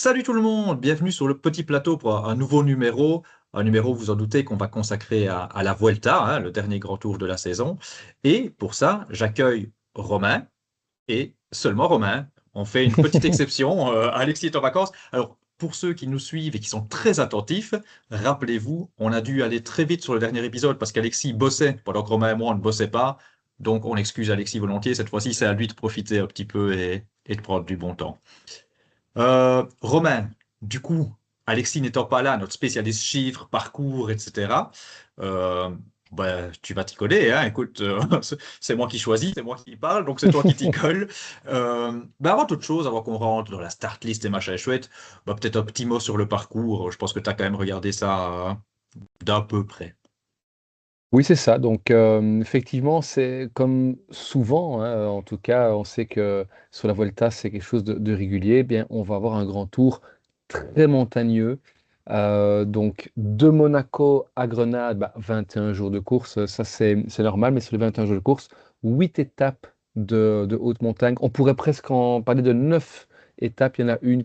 Salut tout le monde, bienvenue sur le petit plateau pour un nouveau numéro. Un numéro, vous en doutez, qu'on va consacrer à la Vuelta, hein, le dernier grand tour de la saison. Et pour ça, j'accueille Romain et seulement Romain. On fait une petite exception. Alexis est en vacances. Alors, pour ceux qui nous suivent et qui sont très attentifs, rappelez-vous, on a dû aller très vite sur le dernier épisode parce qu'Alexis bossait pendant que Romain et moi, on ne bossait pas. Donc, on excuse Alexis volontiers. Cette fois-ci, c'est à lui de profiter un petit peu et de prendre du bon temps. Romain, du coup, Alexis n'étant pas là, notre spécialiste chiffres, parcours, etc., euh, tu vas t'y coller, hein. Écoute, c'est moi qui choisis, c'est moi qui parle, donc c'est toi qui t'y colle. Avant toute chose, avant qu'on rentre dans la start list et machin chouette, peut-être un petit mot sur le parcours. Je pense que tu as quand même regardé ça d'à peu près. Oui, c'est ça. Donc, effectivement, c'est comme souvent, hein, en tout cas, on sait que sur la Volta, c'est quelque chose de régulier. Eh bien, on va avoir un grand tour très montagneux. Donc, de Monaco à Grenade, 21 jours de course, ça c'est normal, mais sur les 21 jours de course, 8 étapes de haute montagne. On pourrait presque en parler de 9 étapes. Il y en a une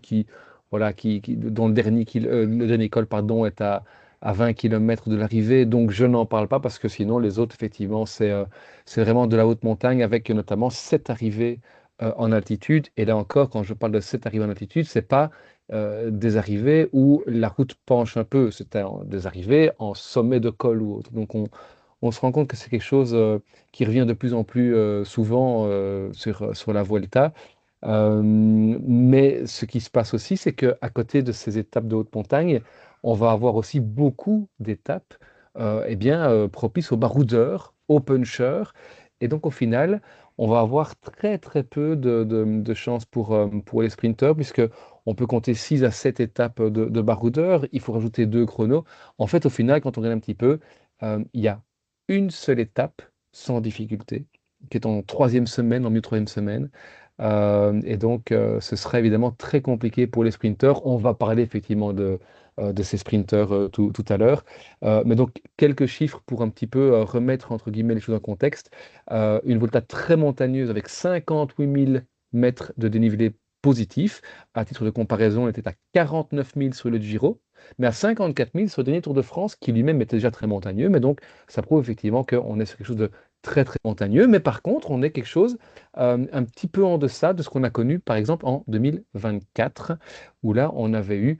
voilà, dont le dernier col, pardon, est à 20 km de l'arrivée. Donc, je n'en parle pas parce que sinon, les autres, effectivement, c'est vraiment de la haute montagne avec notamment 7 arrivées en altitude. Et là encore, quand je parle de 7 arrivées en altitude, c'est pas des arrivées où la route penche un peu, des arrivées en sommet de col ou autre. Donc, on se rend compte que c'est quelque chose qui revient de plus en plus souvent sur la Vuelta. Mais ce qui se passe aussi, c'est qu'à côté de ces étapes de haute montagne, on va avoir aussi beaucoup d'étapes propices aux baroudeurs, aux puncheurs. Et donc au final, on va avoir très très peu de chances pour les sprinteurs, puisque on peut compter 6 à 7 étapes de baroudeurs. Il faut rajouter 2 chronos. En fait, au final, quand on regarde un petit peu, il y a une seule étape sans difficulté, qui est en troisième semaine, en milieu de troisième semaine. Ce serait évidemment très compliqué pour les sprinteurs. On va parler effectivement de ces sprinteurs tout à l'heure. Mais donc, quelques chiffres pour un petit peu remettre, entre guillemets, les choses en contexte. Une volta très montagneuse avec 58 000 mètres de dénivelé positif. À titre de comparaison, on était à 49 000 sur le Giro, mais à 54 000 sur le dernier Tour de France, qui lui-même était déjà très montagneux. Mais donc, ça prouve effectivement qu'on est sur quelque chose de très, très montagneux. Mais par contre, on est quelque chose un petit peu en deçà de ce qu'on a connu, par exemple, en 2024, où là, on avait eu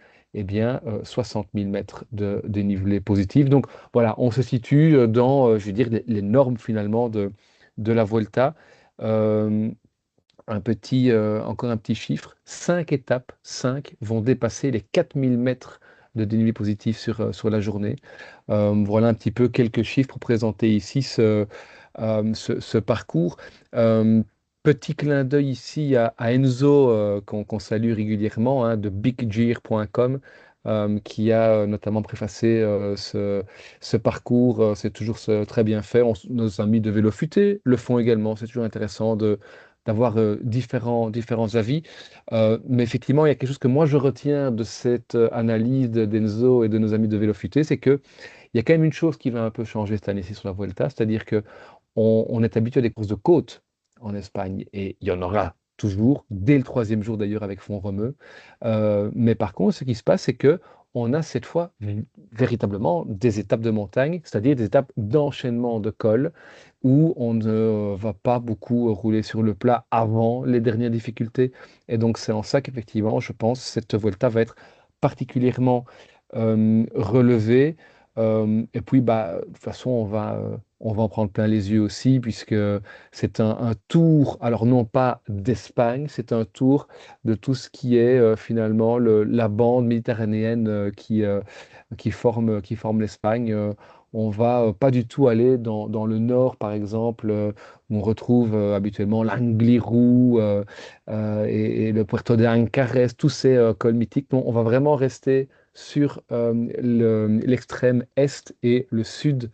60 000 mètres de dénivelé positif. Donc voilà, on se situe dans, je veux dire, les normes finalement de la Volta. Euh, Encore un petit chiffre, 5 étapes, 5 vont dépasser les 4000 mètres de dénivelé positif sur la journée. Voilà un petit peu quelques chiffres pour présenter ici ce parcours. Euh, Petit clin d'œil ici à Enzo, qu'on salue régulièrement, hein, de biggear.com, qui a notamment préfacé ce parcours. C'est toujours très bien fait. Nos amis de Vélo Futé le font également. C'est toujours intéressant d'avoir différents avis. Mais effectivement, il y a quelque chose que moi je retiens de cette analyse d'Enzo et de nos amis de Vélo Futé, c'est que il y a quand même une chose qui va un peu changer cette année-ci sur la Vuelta, c'est-à-dire que on est habitué à des courses de côte en Espagne et il y en aura toujours, dès le troisième jour d'ailleurs avec Font-Romeu. Mais par contre, ce qui se passe, c'est que on a cette fois véritablement des étapes de montagne, c'est-à-dire des étapes d'enchaînement de cols où on ne va pas beaucoup rouler sur le plat avant les dernières difficultés. Et donc c'est en ça qu'effectivement, je pense, cette Vuelta va être particulièrement relevée. Et puis, de toute façon, on va en prendre plein les yeux aussi, puisque c'est un tour, alors non pas d'Espagne, c'est un tour de tout ce qui est finalement la bande méditerranéenne qui forme l'Espagne. On va pas du tout aller dans le nord, par exemple, où on retrouve habituellement l'Angliru et le Puerto de Ancares, tous ces cols mythiques. Non, on va vraiment rester sur l'extrême est et le sud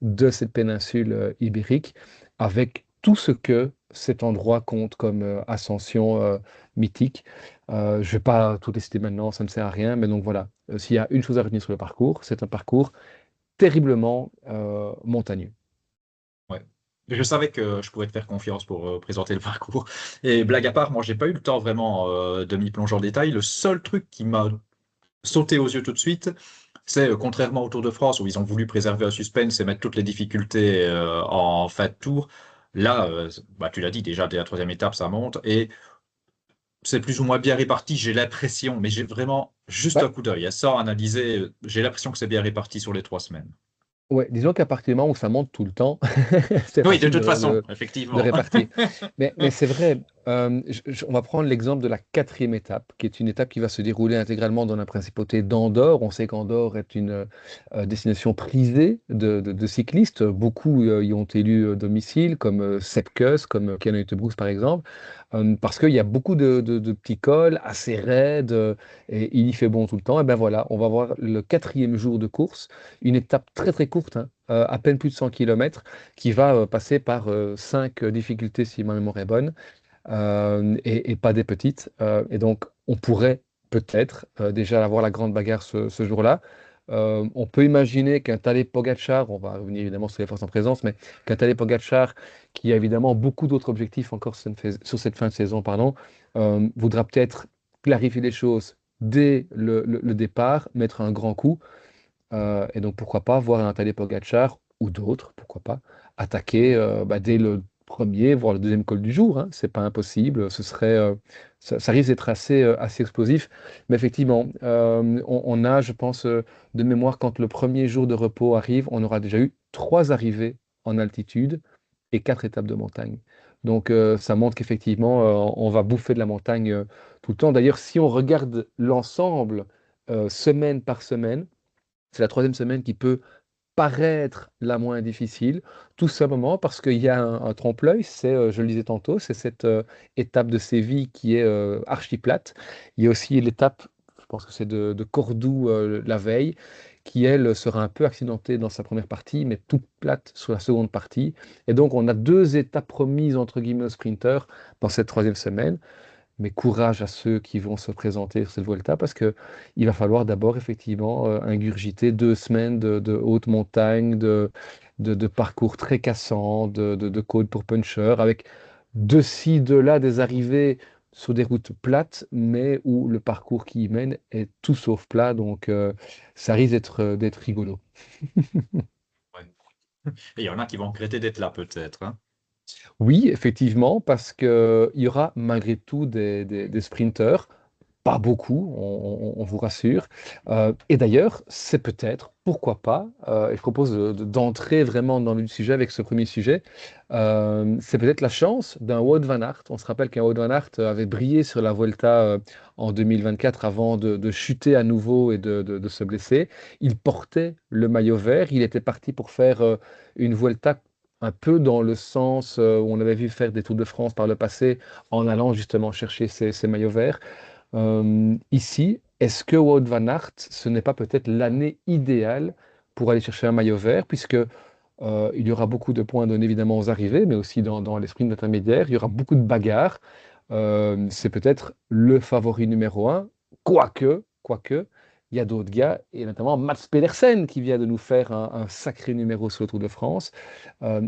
de cette péninsule ibérique, avec tout ce que cet endroit compte comme ascension mythique. Je ne vais pas tout les citer maintenant, ça ne sert à rien, mais donc voilà, s'il y a une chose à retenir sur le parcours, c'est un parcours terriblement montagneux. Ouais. Je savais que je pouvais te faire confiance pour présenter le parcours. Et blague à part, moi, j'ai pas eu le temps vraiment de m'y plonger en détail. Le seul truc qui m'a sauté aux yeux tout de suite, c'est contrairement au Tour de France où ils ont voulu préserver un suspense et mettre toutes les difficultés en fin de tour. Là, bah, tu l'as dit déjà, dès la troisième étape, ça monte et c'est plus ou moins bien réparti. J'ai l'impression, mais j'ai vraiment juste un coup d'œil, hein, sans analyser. J'ai l'impression que c'est bien réparti sur les 3 semaines. Ouais, disons qu'à partir du moment où ça monte tout le temps, c'est Oui, de facile toute façon, de effectivement. répartir. Mais c'est vrai, on va prendre l'exemple de la quatrième étape, qui est une étape qui va se dérouler intégralement dans la principauté d'Andorre. On sait qu'Andorre est une destination prisée de cyclistes. Beaucoup y ont élu domicile, comme Sepp Kuss, comme Keanu Uttebroeks par exemple, parce qu'il y a beaucoup de petits cols assez raides et il y fait bon tout le temps. Et ben voilà, on va voir le quatrième jour de course, une étape très très courte, hein, à peine plus de 100 km, qui va passer par 5 difficultés si ma mémoire est bonne, et pas des petites. Et donc on pourrait peut-être déjà avoir la grande bagarre ce jour-là. On peut imaginer qu'un Tadej Pogacar, on va revenir évidemment sur les forces en présence, mais qu'un Tadej Pogacar, qui a évidemment beaucoup d'autres objectifs encore sur cette fin de saison, pardon, voudra peut-être clarifier les choses dès le départ, mettre un grand coup. Et donc, pourquoi pas voir un Tadej Pogacar ou d'autres, pourquoi pas, attaquer dès le premier, voire le deuxième col du jour. Hein. C'est pas impossible. Ça risque d'être assez explosif. Mais effectivement, on a, je pense, de mémoire, quand le premier jour de repos arrive, on aura déjà eu 3 arrivées en altitude et 4 étapes de montagne. Donc, ça montre qu'effectivement, on va bouffer de la montagne tout le temps. D'ailleurs, si on regarde l'ensemble, semaine par semaine, c'est la troisième semaine qui peut paraître la moins difficile, tout simplement parce qu'il y a un trompe-l'œil, je le disais tantôt, c'est cette étape de Séville qui est archi plate. Il y a aussi l'étape, je pense que c'est de Cordoue la veille, qui elle sera un peu accidentée dans sa première partie, mais toute plate sur la seconde partie. Et donc on a 2 étapes remises entre guillemets aux sprinteurs dans cette troisième semaine. Mais courage à ceux qui vont se présenter sur cette Vuelta parce que il va falloir d'abord effectivement ingurgiter 2 semaines de haute montagne, de parcours très cassants, de côtes pour puncher, avec de ci, de là des arrivées sur des routes plates, mais où le parcours qui y mène est tout sauf plat. Donc ça risque d'être rigolo. Ouais. Et il y en a qui vont regretter d'être là, peut-être, hein. Oui, effectivement, parce qu'il y aura malgré tout des sprinteurs, pas beaucoup, on vous rassure. Et d'ailleurs, c'est peut-être, pourquoi pas, et je propose d'entrer vraiment dans le sujet avec ce premier sujet, c'est peut-être la chance d'un Wout van Aert. On se rappelle qu'un Wout van Aert avait brillé sur la Vuelta en 2024 avant de chuter à nouveau et de se blesser. Il portait le maillot vert, il était parti pour faire une Vuelta un peu dans le sens où on avait vu faire des Tours de France par le passé en allant justement chercher ces maillots verts. Ici, est-ce que Wout van Aert, ce n'est pas peut-être l'année idéale pour aller chercher un maillot vert, puisque il y aura beaucoup de points donnés évidemment aux arrivées, mais aussi dans les sprints intermédiaires, il y aura beaucoup de bagarres. C'est peut-être le favori numéro un, quoique, il y a d'autres gars, et notamment Mats Pedersen qui vient de nous faire un sacré numéro sur le Tour de France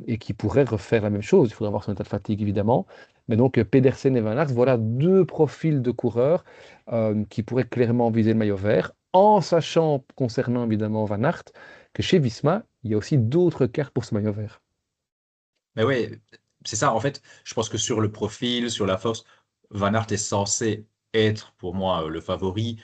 et qui pourrait refaire la même chose. Il faudra voir son état de fatigue évidemment. Mais donc Pedersen et Van Aert, voilà 2 profils de coureurs qui pourraient clairement viser le maillot vert, en sachant concernant évidemment Van Aert que chez Visma, il y a aussi d'autres cartes pour ce maillot vert. Mais oui, c'est ça. En fait, je pense que sur le profil, sur la force, Van Aert est censé être pour moi le favori.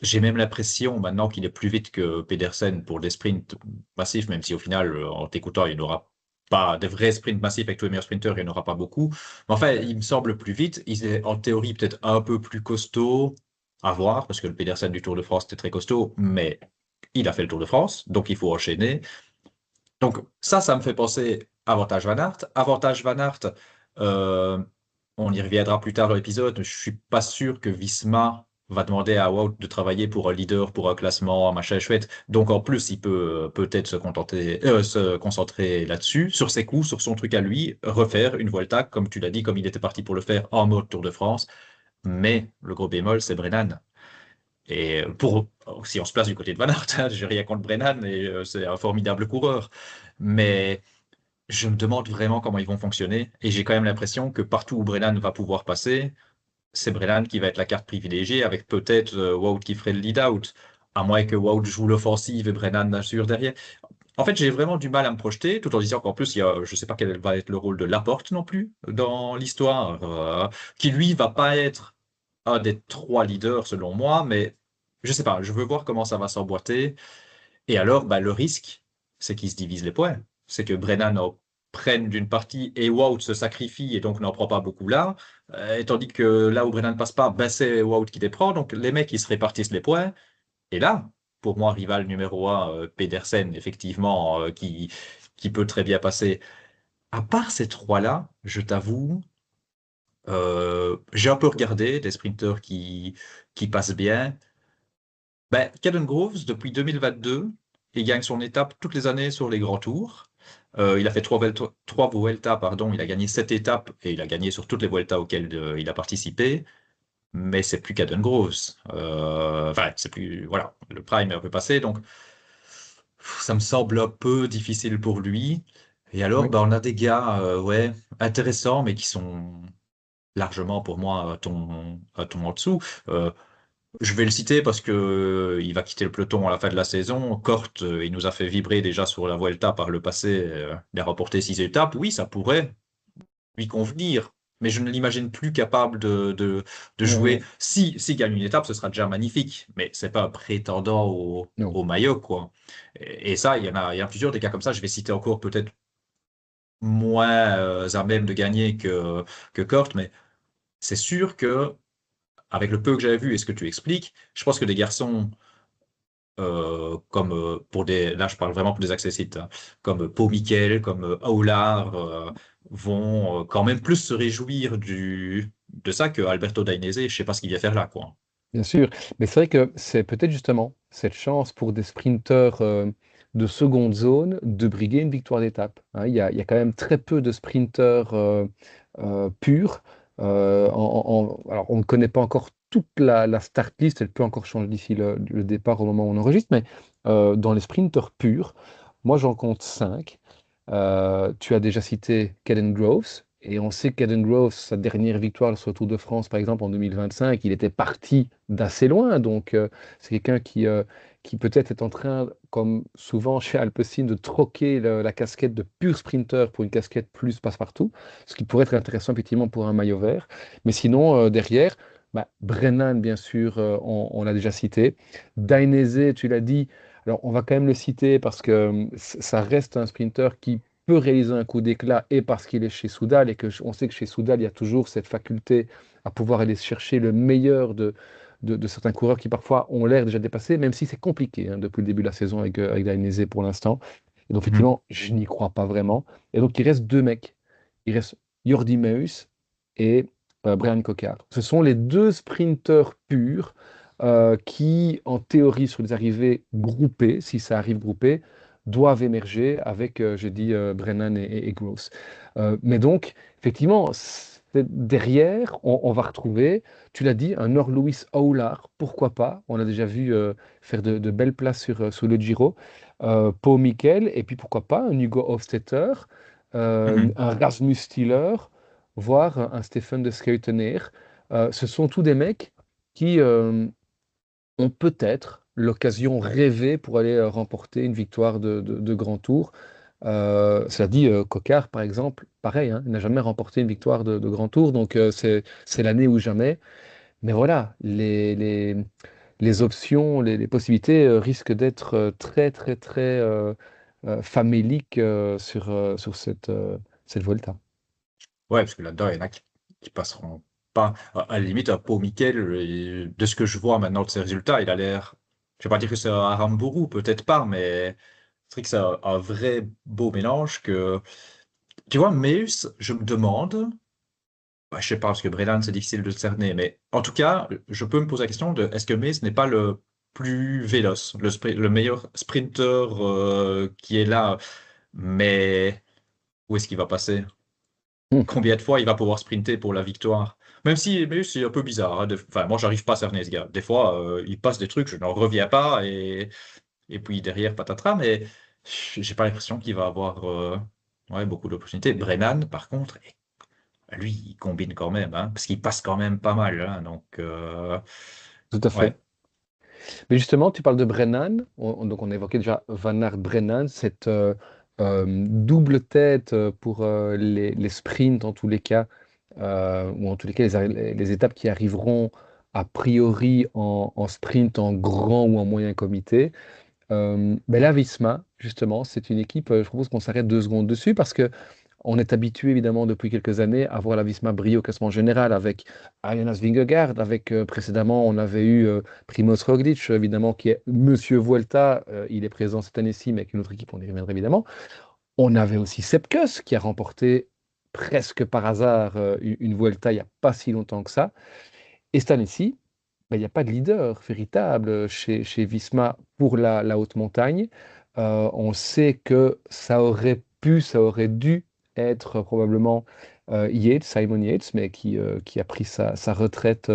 J'ai même l'impression maintenant qu'il est plus vite que Pedersen pour des sprints massifs, même si au final, en t'écoutant, il n'aura pas des vrais sprints massifs avec tous les meilleurs sprinteurs, il n'y en aura pas beaucoup. Mais enfin, il me semble plus vite. Il est en théorie peut-être un peu plus costaud à voir, parce que le Pedersen du Tour de France était très costaud, mais il a fait le Tour de France, donc il faut enchaîner. Donc ça me fait penser avantage Van Aert. Avantage Van Aert, euh, on y reviendra plus tard dans l'épisode. Je suis pas sûr que Visma va demander à Wout de travailler pour un leader, pour un classement, un machin chouette. Donc en plus, il peut peut-être se concentrer là-dessus, sur ses coups, sur son truc à lui, refaire une Vuelta, comme tu l'as dit, comme il était parti pour le faire en mode Tour de France. Mais le gros bémol, c'est Brennan. Et si on se place du côté de Van Aert, hein, j'ai rien contre Brennan et c'est un formidable coureur. Mais je me demande vraiment comment ils vont fonctionner. Et j'ai quand même l'impression que partout où Brennan va pouvoir passer, c'est Brennan qui va être la carte privilégiée, avec peut-être Wout qui ferait le lead-out. À moins que Wout joue l'offensive et Brennan assure derrière. En fait, j'ai vraiment du mal à me projeter, tout en disant qu'en plus, je ne sais pas quel va être le rôle de Laporte non plus dans l'histoire, qui lui va pas être un des trois leaders selon moi, mais je sais pas, je veux voir comment ça va s'emboîter. Et alors, bah, le risque, c'est qu'ils se divisent les points. C'est que Brennan en prenne d'une partie et Wout se sacrifie et donc n'en prend pas beaucoup là. Et tandis que là où Brennan ne passe pas, ben, c'est Wout qui les prend. Donc les mecs, ils se répartissent les points. Et là, pour moi, rival numéro un, Pedersen, effectivement, qui peut très bien passer. À part ces trois-là, je t'avoue, j'ai un peu regardé des sprinteurs qui passent bien. Ben, Caden Groves, depuis 2022, il gagne son étape toutes les années sur les grands tours. Il a fait trois Vuelta, pardon, il a gagné 7 étapes et il a gagné sur toutes les Vuelta auxquelles il a participé. Mais c'est plus Caden Groves. Enfin, c'est plus, voilà, le prime est un peu passé, donc ça me semble un peu difficile pour lui. Et alors, Oui, ben, on a des gars, ouais, intéressants, mais qui sont largement pour moi un ton en dessous. Euh, je vais le citer parce que il va quitter le peloton à la fin de la saison. Kort, il nous a fait vibrer déjà sur la Vuelta par le passé. Il a remporté 6 étapes. Oui, ça pourrait lui convenir, mais je ne l'imagine plus capable de ouais, jouer. ouais. S'il gagne une étape, ce sera déjà magnifique, mais c'est pas un prétendant Non, au maillot, quoi. Et ça, il y a plusieurs des cas comme ça. Je vais citer encore peut-être moins à même de gagner que Kort, mais c'est sûr que avec le peu que j'avais vu et ce que tu expliques, je pense que des garçons comme là je parle vraiment pour des accessites, hein, comme Pau Mikel, comme Aoular, vont quand même plus se réjouir de ça que Alberto Dainese. Je sais pas ce qu'il vient faire là, quoi. bien sûr. Mais c'est vrai que c'est peut-être justement cette chance pour des sprinteurs de seconde zone de briguer une victoire d'étape. Hein. Il y a quand même très peu de sprinteurs purs. Alors, on ne connaît pas encore toute la start list, elle peut encore changer d'ici le départ au moment où on enregistre, mais dans les sprinteurs purs, moi j'en compte 5. Tu as déjà cité Caden Groves, et on sait que Caden Groves, sa dernière victoire sur le Tour de France, par exemple en 2025, il était parti d'assez loin. Donc, c'est quelqu'un qui peut-être est en train, comme souvent chez Alpecin, de troquer la casquette de pur sprinter pour une casquette plus passe-partout, ce qui pourrait être intéressant effectivement pour un maillot vert. Mais sinon, derrière, bah, Brennan, bien sûr, on l'a déjà cité. Dainese, tu l'as dit. Alors, on va quand même le citer parce que ça reste un sprinter qui peut réaliser un coup d'éclat et parce qu'il est chez Soudal et que on sait que chez Soudal, il y a toujours cette faculté à pouvoir aller chercher le meilleur de certains coureurs qui parfois ont l'air déjà dépassés, même si c'est compliqué hein, depuis le début de la saison avec Dainese pour l'instant. Et donc, Mhm. effectivement, je n'y crois pas vraiment. Et donc, il reste deux mecs. Il reste Jordi Meus et Brian Cocard. Ce sont les deux sprinteurs purs qui, en théorie, sur les arrivées groupées, si ça arrive groupé, doivent émerger avec, j'ai dit, Brennan et Gross. Mais donc, effectivement, derrière, on va retrouver, tu l'as dit, un Nor-Louis Aoular, pourquoi pas? On a déjà vu faire de belles places sur le Giro. Pau Mikel, et puis pourquoi pas un Hugo Hofstetter, Mhm. un Rasmus Stiller, voire un Stefan de Schuytener. Ce sont tous des mecs qui ont peut-être l'occasion rêvée pour aller remporter une victoire de grand tour. Cela dit, Cocard, par exemple, pareil, hein, il n'a jamais remporté une victoire de grand tour, donc c'est l'année ou jamais. Mais voilà, les options, les possibilités risquent d'être très, très, très faméliques sur cette Volta. Ouais, parce que là-dedans, il y en a qui passeront pas. À la limite, un Pau Mikel, de ce que je vois maintenant de ses résultats, il a l'air. Je vais pas dire que c'est un Aramburu, peut-être pas, mais c'est vrai que c'est un vrai beau mélange que. Tu vois, Meus, je me demande. Bah, je sais pas, parce que Brennan, c'est difficile de le cerner, mais en tout cas, je peux me poser la question de est-ce que Meus n'est pas le plus véloce, le meilleur sprinter qui est là, mais où est-ce qu'il va passer? Hmm. Combien de fois il va pouvoir sprinter pour la victoire? Même si Meus, c'est un peu bizarre, hein, enfin, moi, j'arrive pas à cerner ce gars. Des fois, il passe des trucs, je n'en reviens pas, et puis derrière, patatras, mais j'ai pas l'impression qu'il va avoir. Ouais, beaucoup d'opportunités. Brennan, par contre, lui, il combine quand même, hein, parce qu'il passe quand même pas mal, hein, donc, Tout à fait. ouais. Mais justement, tu parles de Brennan. Donc, on a évoqué déjà Van Aert Brennan, cette double tête pour les sprints, en tous les cas, ou en tous les cas, les étapes qui arriveront a priori en sprint, en grand ou en moyen comité. Mais la Visma, justement, c'est une équipe, je propose qu'on s'arrête 2 secondes dessus parce que on est habitué évidemment depuis quelques années à voir la Visma briller au classement général avec Jonas Vingegaard, avec précédemment on avait eu Primoz Roglic évidemment qui est Monsieur Vuelta, il est présent cette année-ci mais avec une autre équipe, on y reviendra évidemment. On avait aussi Sepp Kuss qui a remporté presque par hasard une Vuelta il n'y a pas si longtemps que ça. Et cette année-ci, ben, il n'y a pas de leader véritable chez Visma pour la haute montagne. On sait que ça aurait pu, ça aurait dû être probablement Yates, Simon Yates, mais qui a pris sa retraite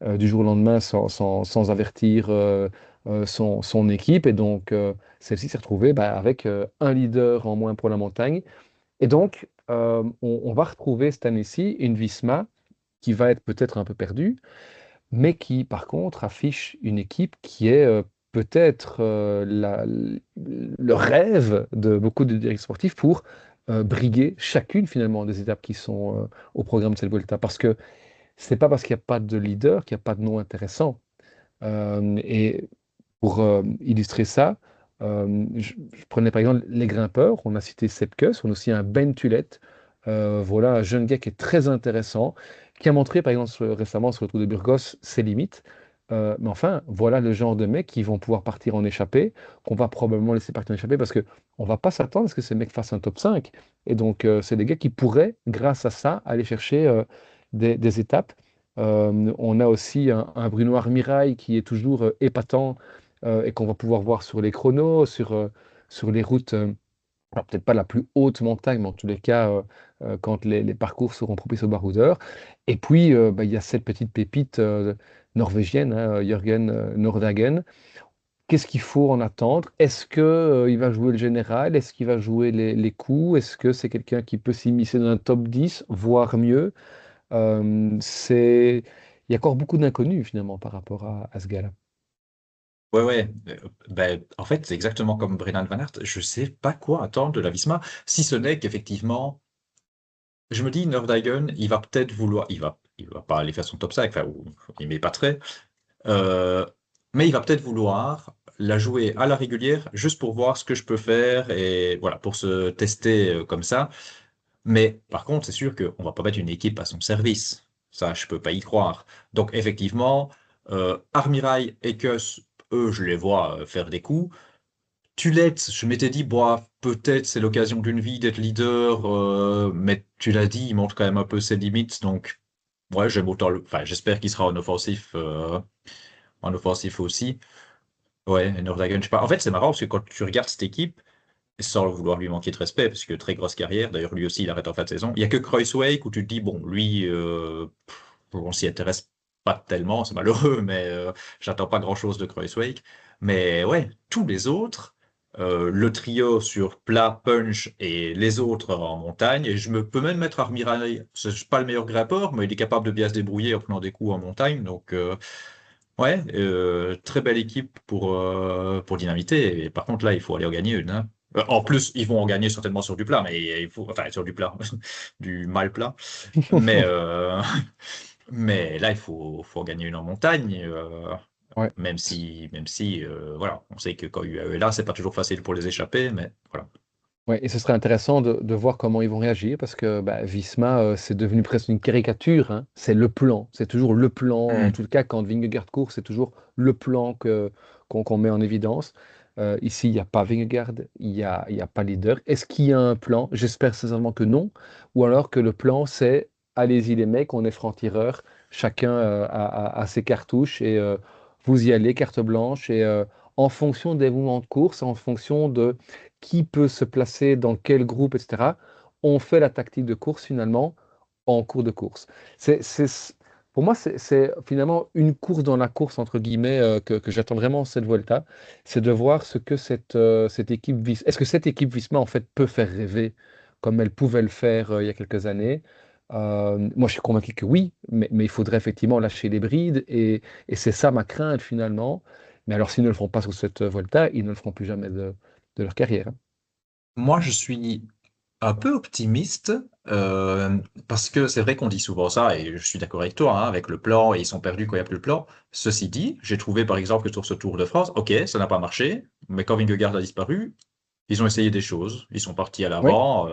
du jour au lendemain sans avertir son équipe. Et donc, celle-ci s'est retrouvée bah, avec un leader en moins pour la montagne. Et donc, on va retrouver cette année-ci une Visma qui va être peut-être un peu perdue, mais qui, par contre, affiche une équipe qui est peut-être le rêve de beaucoup de directeurs sportifs pour briguer chacune, finalement, des étapes qui sont au programme de cette Vuelta. Parce que c'est pas parce qu'il n'y a pas de leader qu'il n'y a pas de nom intéressant. Et pour illustrer ça, je prenais par exemple les grimpeurs. On a cité Sepp Kuss, on a aussi un Ben Tullet. Voilà, un jeune gars qui est très intéressant, qui a montré par exemple récemment sur le Tour de Burgos ses limites. Mais enfin, voilà le genre de mecs qui vont pouvoir partir en échappée, qu'on va probablement laisser partir en échappée parce que on va pas s'attendre à ce que ces mecs fassent un top 5. Et donc, c'est des gars qui pourraient, grâce à ça, aller chercher des étapes. On a aussi un Bruno Armirail qui est toujours épatant et qu'on va pouvoir voir sur les chronos, sur les routes, alors peut-être pas la plus haute montagne, mais en tous les cas, quand les parcours seront propices aux baroudeurs. Et puis, bah, il y a cette petite pépite norvégienne, hein, Jørgen Nordhagen. Qu'est-ce qu'il faut en attendre? Est-ce que, il va jouer le général? Est-ce qu'il va jouer les coups? Est-ce que c'est quelqu'un qui peut s'immiscer dans un top 10, voire mieux? Il y a encore beaucoup d'inconnus finalement par rapport à ce gars-là. Ouais, ouais. Ben, en fait, c'est exactement comme Brennan Van Aert. Je sais pas quoi attendre de la Visma, si ce n'est qu'effectivement, je me dis, Nordhagen, il va peut-être vouloir, il va pas aller faire son top 5, enfin, ou, il met pas très, euh, mais il va peut-être vouloir la jouer à la régulière, juste pour voir ce que je peux faire, et voilà, pour se tester comme ça. Mais par contre, c'est sûr qu'on va pas mettre une équipe à son service. Ça, je peux pas y croire. Donc, effectivement, Armirail et Kuss, eux, je les vois faire des coups. Tulette, je m'étais dit, bah, peut-être c'est l'occasion d'une vie d'être leader, mais tu l'as dit, il montre quand même un peu ses limites. Donc, ouais, j'aime autant enfin, j'espère qu'il sera en offensif aussi. Ouais, et Nordhagen, je sais pas. En fait, c'est marrant parce que quand tu regardes cette équipe, sans vouloir lui manquer de respect, parce que très grosse carrière, d'ailleurs lui aussi il arrête en fin de saison. Il y a que Kreuzweig où tu te dis, bon, lui, on s'y intéresse pas tellement, c'est malheureux, mais j'attends pas grand-chose de Kreuzweig. Mais ouais, tous les autres, le trio sur plat, punch et les autres en montagne, et je me peux même mettre Armirail, c'est pas le meilleur grimpeur, mais il est capable de bien se débrouiller en prenant des coups en montagne, donc ouais, très belle équipe pour dynamiter. Et par contre, là, il faut aller en gagner une, hein. En plus, ils vont en gagner certainement sur du plat, mais il faut, enfin, sur du plat, du mal plat. Mais, mais là, il faut en gagner une en montagne. Ouais. Même si, voilà, on sait que quand UAE est là, c'est pas toujours facile pour les échapper, mais voilà. Ouais, et ce serait intéressant de voir comment ils vont réagir parce que bah, Visma, c'est devenu presque une caricature, hein. C'est le plan, c'est toujours le plan. En Hmm. tout cas, quand Vingegaard court, c'est toujours le plan qu'on met en évidence. Ici, il n'y a pas Vingegaard, il y a pas leader. Est-ce qu'il y a un plan? J'espère sincèrement que non. Ou alors que le plan, c'est allez-y les mecs, on est francs-tireurs, chacun a ses cartouches et vous y allez, carte blanche. Et en fonction des mouvements de course, en fonction de qui peut se placer dans quel groupe, etc. On fait la tactique de course finalement en cours de course. Pour moi, c'est finalement une course dans la course, entre guillemets, que j'attends vraiment cette Vuelta. C'est de voir ce que cette équipe Est-ce que cette équipe Visma, en fait, peut faire rêver comme elle pouvait le faire il y a quelques années. Moi, je suis convaincu que oui, mais il faudrait effectivement lâcher les brides et c'est ça ma crainte finalement. Mais alors, s'ils ne le font pas sur cette Volta, ils ne le feront plus jamais de leur carrière, hein. Moi, je suis un peu optimiste euh, parce que c'est vrai qu'on dit souvent ça et je suis d'accord avec toi, hein, avec le plan et ils sont perdus quand il n'y a plus le plan. Ceci dit, j'ai trouvé par exemple que sur ce Tour de France, ok, ça n'a pas marché, mais quand Vingegaard a disparu, ils ont essayé des choses. Ils sont partis à Oui, l'avant.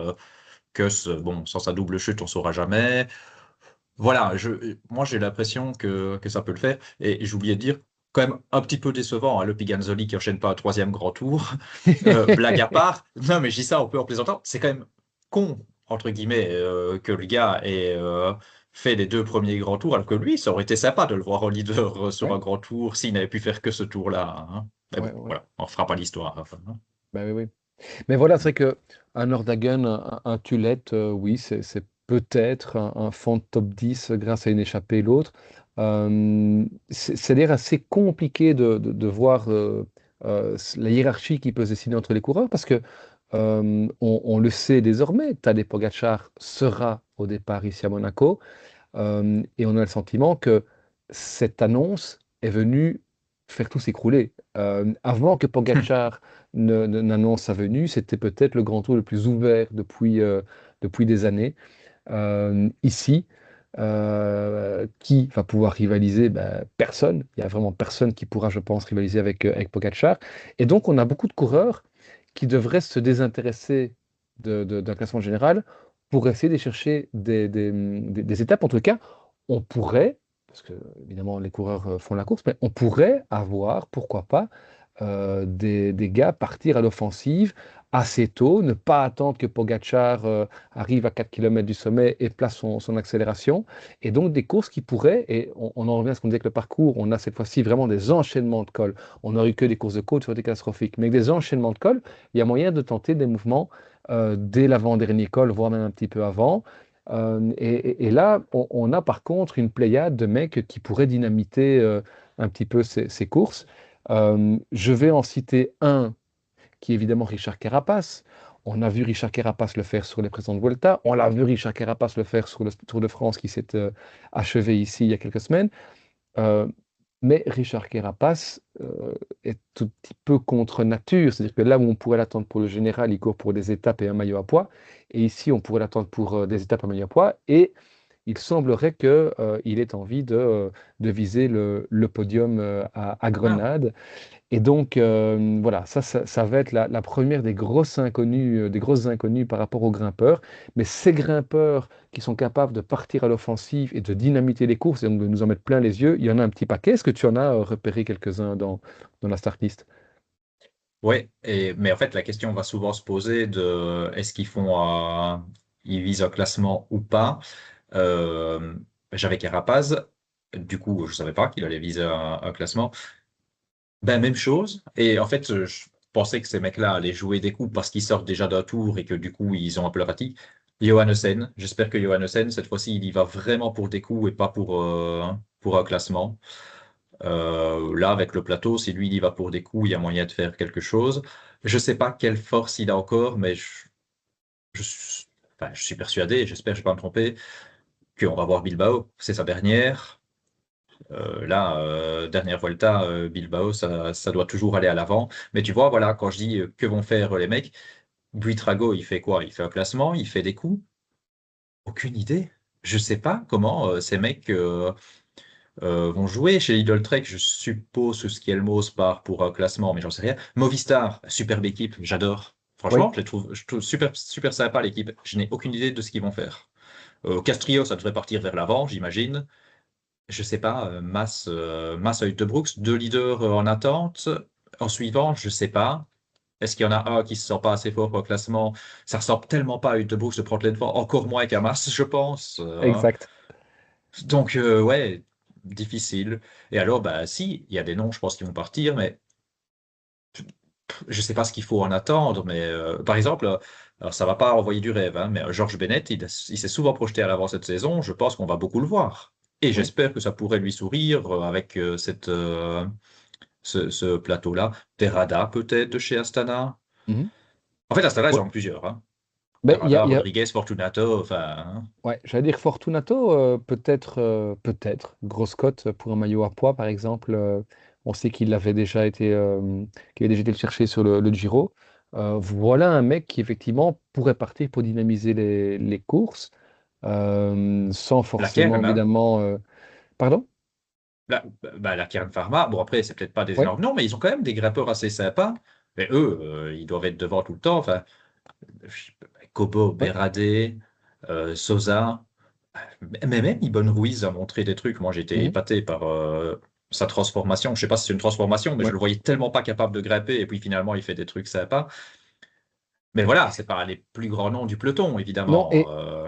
Bon, sans sa double chute, on saura jamais. Voilà, moi j'ai l'impression que ça peut le faire. Et j'ai oublié de dire, quand même un petit peu décevant, hein, le Piganzoli qui enchaîne pas un troisième grand tour. Blague à part, non mais je dis ça un peu en plaisantant, c'est quand même con, entre guillemets, que le gars ait fait les deux premiers grands tours, alors que lui, ça aurait été sympa de le voir en leader sur un ouais, grand tour s'il n'avait pu faire que ce tour-là, hein. Mais bon, ouais, ouais. voilà, on ne fera pas l'histoire, hein. Bah oui, oui. Mais voilà, c'est vrai que un Nordhagen, un Tulette, oui, c'est peut-être un fond de top 10 grâce à une échappée et l'autre. C'est-à-dire assez compliqué de voir la hiérarchie qui peut se dessiner entre les coureurs parce que on le sait désormais, Tadej Pogacar sera au départ ici à Monaco. Et on a le sentiment que cette annonce est venue faire tout s'écrouler. Avant que Pogacar n'annonce sa venue, c'était peut-être le grand tour le plus ouvert depuis des années. Ici, qui va pouvoir rivaliser? Ben, personne. Il n'y a vraiment personne qui pourra, je pense, rivaliser avec Pogacar. Et donc, on a beaucoup de coureurs qui devraient se désintéresser d'un classement général pour essayer de chercher des étapes. En tout cas, on pourrait, parce que évidemment les coureurs font la course, mais on pourrait avoir, pourquoi pas, des gars partir à l'offensive assez tôt, ne pas attendre que Pogacar arrive à 4 km du sommet et place son accélération. Et donc des courses qui pourraient, et on en revient à ce qu'on disait avec le parcours, on a cette fois-ci vraiment des enchaînements de cols. On n'aurait eu que des courses de côte, ça aurait été catastrophique. Mais avec des enchaînements de cols, il y a moyen de tenter des mouvements dès l'avant-dernier col, voire même un petit peu avant. Et là, on a par contre une pléiade de mecs qui pourraient dynamiter un petit peu ces courses. Je vais en citer un qui est évidemment Richard Carapace. On a vu Richard Carapace le faire sur les précédentes Vuelta. On l'a vu Richard Carapace le faire sur le Tour de France qui s'est achevé ici il y a quelques semaines. Euh, mais Richard Carapace est tout petit peu contre nature. C'est-à-dire que là où on pourrait l'attendre pour le général, il court pour des étapes et un maillot à poids. Et ici, on pourrait l'attendre pour des étapes et un maillot à poids. Et il semblerait qu'il ait envie de viser le podium à Ah, Grenade. Et donc, voilà, ça va être la première des grosses inconnues par rapport aux grimpeurs. Mais ces grimpeurs qui sont capables de partir à l'offensive et de dynamiter les courses et donc de nous en mettre plein les yeux, il y en a un petit paquet. Est-ce que tu en as repéré quelques-uns dans la start list? ouais, mais en fait, la question va souvent se poser de est-ce ils visent un classement ou pas. Euh, J'avais Carapaz, du coup, je savais pas qu'il allait viser un classement. Ben, même chose. Et en fait, je pensais que ces mecs-là allaient jouer des coups parce qu'ils sortent déjà d'un tour et que du coup, ils ont un peu la fatigue. Johannessen, j'espère que Johannessen, cette fois-ci, il y va vraiment pour des coups et pas pour un classement. Là, avec le plateau, si lui, il y va pour des coups, il y a moyen de faire quelque chose. Je sais pas quelle force il a encore, mais je suis, enfin, je suis persuadé, j'espère que je ne vais pas me tromper, qu'on va voir Bilbao. C'est sa dernière. Dernière Volta, Bilbao, ça doit toujours aller à l'avant. Mais tu vois, voilà, quand je dis que vont faire les mecs, Buitrago, il fait quoi? Il fait un classement, il fait des coups? Aucune idée. Je sais pas comment ces mecs vont jouer. Chez Lidl Trek, je suppose que Skelmos part pour un classement, mais j'en sais rien. Movistar, superbe équipe, j'adore. Oui. Franchement, je trouve super, super sympa l'équipe. Je n'ai aucune idée de ce qu'ils vont faire. Castrio, ça devrait partir vers l'avant, j'imagine. Je sais pas, Mas à Utebrooks, deux leaders en attente. En suivant, je sais pas. Est-ce qu'il y en a un qui se sent pas assez fort pour le classement? Ça ressemble tellement pas à Utebrooks de prendre les devants, encore moins qu'à Mas, je pense. Exact. Donc, ouais, difficile. Et alors, bah, si, il y a des noms, je pense, qui vont partir, mais je sais pas ce qu'il faut en attendre. Mais par exemple, alors ça va pas envoyer du rêve, hein, mais Georges Bennett, il s'est souvent projeté à l'avant cette saison. Je pense qu'on va beaucoup le voir. Et Oui. j'espère que ça pourrait lui sourire avec ce plateau-là. Terrada, peut-être, de chez Astana. Mhm. En fait, Astana, ils Ouais. en ont plusieurs, hein. Ben, Bernarda, Rodriguez, Fortunato, enfin, hein. ouais, j'allais dire Fortunato, peut-être. Grosse cote pour un maillot à poids, par exemple. On sait qu'il a déjà été le chercher sur le Giro. Voilà un mec qui, effectivement, pourrait partir pour dynamiser les courses, sans La forcément, Kern, hein. évidemment. Pardon? La Kern Pharma, bon après, c'est peut-être pas des Ouais. énormes noms, mais ils ont quand même des grimpeurs assez sympas. Mais eux, ils doivent être devant tout le temps. Enfin, Kobo, Ouais. Berade, Sosa, mais même Ibon Ruiz a montré des trucs. Moi, j'étais Mhm. épaté par sa transformation. Je sais pas si c'est une transformation, mais je Ouais. le voyais tellement pas capable de grimper, et puis finalement, il fait des trucs sympas. Mais voilà, c'est pas les plus grands noms du peloton, Non, évidemment.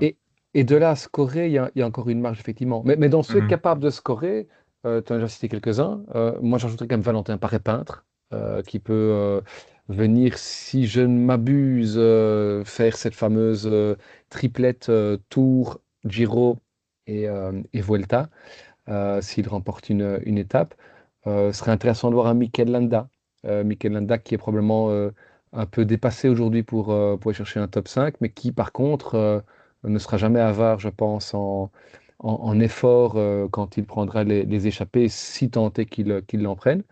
et, et de là à scorer, il y a encore une marge, effectivement. Mais dans ceux Mhm. capables de scorer, tu en as déjà cité quelques-uns. Moi, j'ajouterais quand même Valentin Paré-Peintre, qui peut venir, si je ne m'abuse, faire cette fameuse triplette Tour, Giro et Vuelta, s'il remporte une étape. Ce serait intéressant de voir un Mikel Landa. Mikel Landa qui est probablement un peu dépassé aujourd'hui pour aller chercher un top 5, mais qui par contre ne sera jamais avare, je pense, en effort quand il prendra les échappées, si tant est qu'il l'en prenne.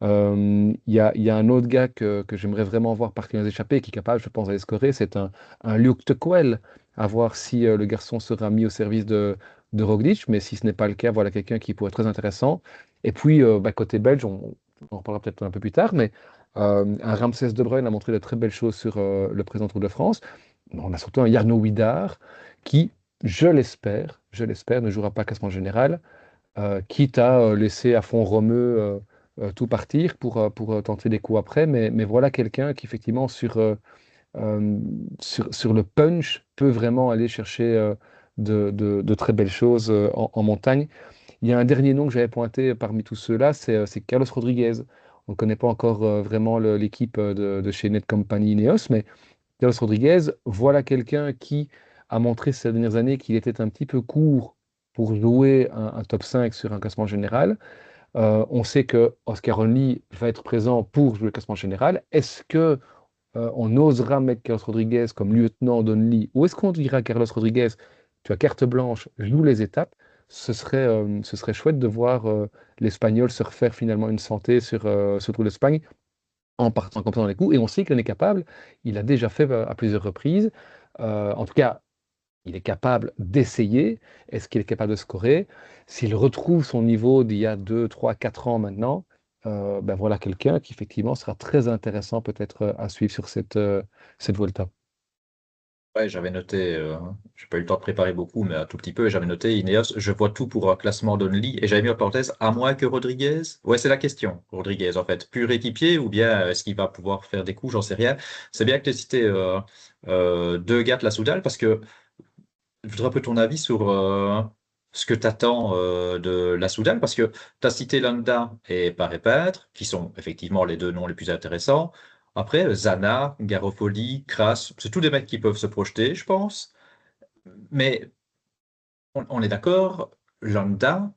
Il y a un autre gars que j'aimerais vraiment voir partir dans les échappées, qui est capable, je pense, d'aller scorer, c'est un Luke Tequel, à voir si le garçon sera mis au service de Roglic, mais si ce n'est pas le cas, voilà quelqu'un qui pourrait être très intéressant. Et puis, côté belge, on en reparlera peut-être un peu plus tard, mais un Ramsès De Bruyne a montré de très belles choses sur le présent Tour de France. On a surtout un Jarno Widar qui, je l'espère, ne jouera pas classement général, quitte à laisser à fond Romeu tout partir pour tenter des coups après. Mais voilà quelqu'un qui, effectivement, sur le punch, peut vraiment aller chercher de très belles choses en montagne. Il y a un dernier nom que j'avais pointé parmi tous ceux-là, c'est Carlos Rodriguez. On ne connaît pas encore vraiment l'équipe de chez Netcompany Ineos, mais Carlos Rodriguez, voilà quelqu'un qui a montré ces dernières années qu'il était un petit peu court pour jouer un top 5 sur un classement général. On sait que Oscar Only va être présent pour jouer le classement général. Est-ce que on osera mettre Carlos Rodriguez comme lieutenant d'Only, ou est-ce qu'on dira à Carlos Rodriguez, tu as carte blanche, joue les étapes? Ce serait chouette de voir l'Espagnol se refaire finalement une santé sur Tour d'Espagne en partant comme ça dans les coups. Et on sait qu'il en est capable. Il a déjà fait à plusieurs reprises. En tout cas, il est capable d'essayer. Est-ce qu'il est capable de scorer? S'il retrouve son niveau d'il y a 2, 3, 4 ans maintenant, ben voilà quelqu'un qui effectivement sera très intéressant peut-être à suivre sur cette Volta. Ouais, j'avais noté, j'ai pas eu le temps de préparer beaucoup, mais un tout petit peu, et j'avais noté Ineos, je vois tout pour un classement d'Only, et j'avais mis en parenthèse, à moins que Rodriguez. Ouais, c'est la question, Rodriguez, en fait. Pur équipier, ou bien est-ce qu'il va pouvoir faire des coups, j'en sais rien. C'est bien que tu aies cité deux gars de la Soudal, parce que je voudrais un peu ton avis sur ce que tu attends de la Soudal, parce que tu as cité Landa et Paré Peintre, qui sont effectivement les deux noms les plus intéressants. Après, Zana, Garofoli, Kras, c'est tous des mecs qui peuvent se projeter, je pense. Mais on est d'accord, Landa,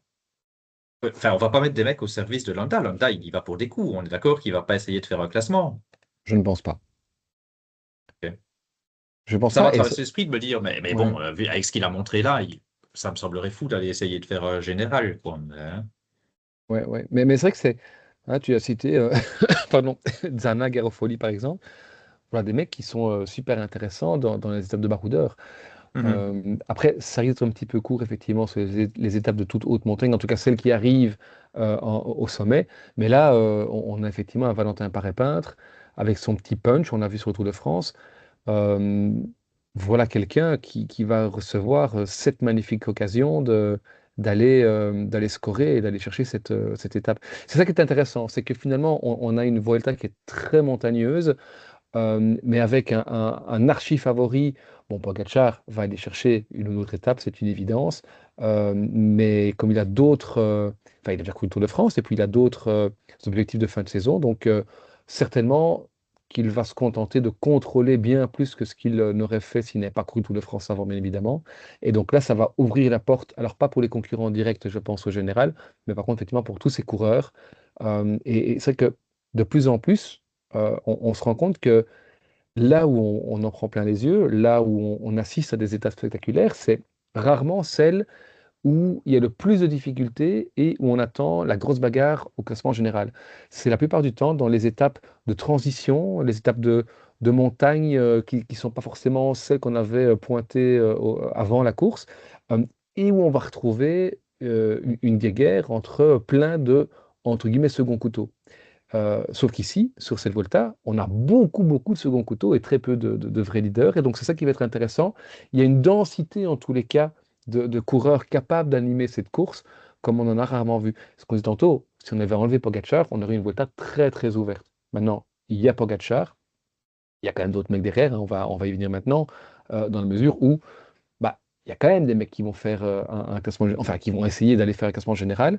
enfin, on va pas mettre des mecs au service de Landa. Landa, il y va pour des coups. On est d'accord qu'il va pas essayer de faire un classement. Je ne pense pas. Ok. Je ne pense Ça m'a pas. traversé l'esprit de me dire, mais Ouais, bon, avec ce qu'il a montré là, ça me semblerait fou d'aller essayer de faire général, quoi. Hein. ouais, ouais. Mais c'est vrai que tu as cité, pardon, Zana Garofoli par exemple. Voilà des mecs qui sont super intéressants dans les étapes de baroudeur. Mhm. Après, ça risque d'être un petit peu court, effectivement, sur les étapes de toute haute montagne, en tout cas celles qui arrivent au sommet. Mais là, on a effectivement un Valentin Paré-Peintre avec son petit punch, on a vu sur le Tour de France. Euh, voilà quelqu'un qui va recevoir cette magnifique occasion d'aller scorer et d'aller chercher cette étape. C'est ça qui est intéressant, c'est que finalement, on a une Vuelta qui est très montagneuse, mais avec un archi-favori. Bon, Pogacar va aller chercher une autre étape, c'est une évidence. Mais comme il a d'autres, enfin, il a déjà couru le Tour de France et puis il a d'autres objectifs de fin de saison, donc certainement qu'il va se contenter de contrôler bien plus que ce qu'il n'aurait fait s'il n'avait pas couru le Tour de France avant, bien évidemment. Et donc là, ça va ouvrir la porte, alors pas pour les concurrents directs, je pense, au général, mais par contre, effectivement, pour tous ces coureurs. Et c'est vrai que de plus en plus, on se rend compte que là où on en prend plein les yeux, là où on assiste à des étapes spectaculaires, c'est rarement celles où il y a le plus de difficultés et où on attend la grosse bagarre au classement général. C'est la plupart du temps dans les étapes de transition, les étapes de montagne qui ne sont pas forcément celles qu'on avait pointées avant la course, euh, et où on va retrouver une guéguerre entre plein de, entre guillemets, second couteaux. Sauf qu'ici, sur cette Volta, on a beaucoup, beaucoup de second couteaux et très peu de vrais leaders. Et donc, c'est ça qui va être intéressant. Il y a une densité, en tous les cas, de coureurs capables d'animer cette course, comme on en a rarement vu. Ce qu'on dit tantôt, si on avait enlevé Pogacar, on aurait une Volta très, très ouverte. Maintenant, il y a Pogacar, il y a quand même d'autres mecs derrière, hein, on va y venir maintenant, dans la mesure où bah, il y a quand même des mecs qui vont faire un classement, enfin, qui vont essayer d'aller faire un classement général.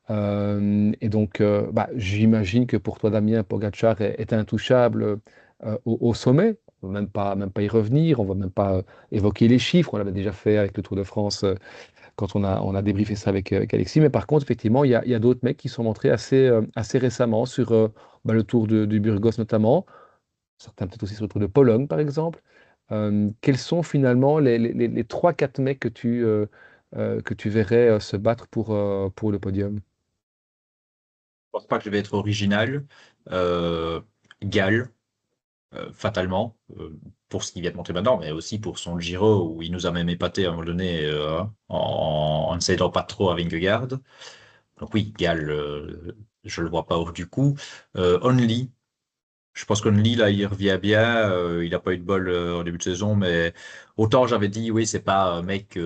Et donc, bah, j'imagine que pour toi, Damien, Pogacar est intouchable au sommet. On va même pas y revenir, on va même pas évoquer les chiffres. On l'avait déjà fait avec le Tour de France quand on a débriefé ça avec Alexis. Mais par contre, effectivement, il y a d'autres mecs qui sont montrés assez récemment sur bah, le Tour du Burgos notamment, certains peut-être aussi sur le Tour de Pologne, par exemple. Quels sont finalement les 3-4 mecs que tu verrais se battre pour le podium? Je pense pas que je vais être original. Euh, Gall, fatalement, pour ce qu'il vient de montrer maintenant, mais aussi pour son Giro, où il nous a même épaté à un moment donné en ne cédant pas trop à Vingegaard. Donc oui, Gall, je le vois pas hors du coup. Only, je pense qu'Only, là, il revient bien. Il n'a pas eu de bol en début de saison, mais autant j'avais dit, oui, c'est pas un mec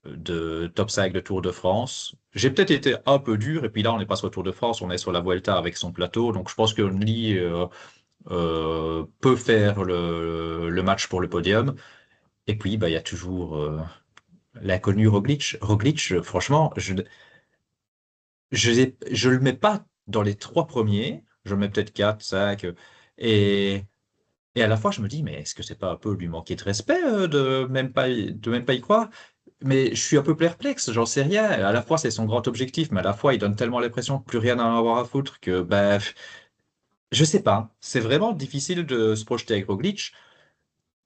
de top 5 de Tour de France. J'ai peut-être été un peu dur, et puis là, on n'est pas sur le Tour de France, on est sur la Vuelta avec son plateau. Donc je pense que Only peut faire le match pour le podium. Et puis, bah, il y a toujours l'inconnu Roglic. Roglic, franchement, je le mets pas dans les trois premiers. Je le mets peut-être 4, 5. Et, et à la fois, je me dis, mais est-ce que c'est pas un peu lui manquer de respect de même pas y croire? Mais je suis un peu perplexe, j'en sais rien. À la fois, c'est son grand objectif, mais à la fois, il donne tellement l'impression que plus rien à en avoir à foutre que, ben, je sais pas. C'est vraiment difficile de se projeter avec Roglic.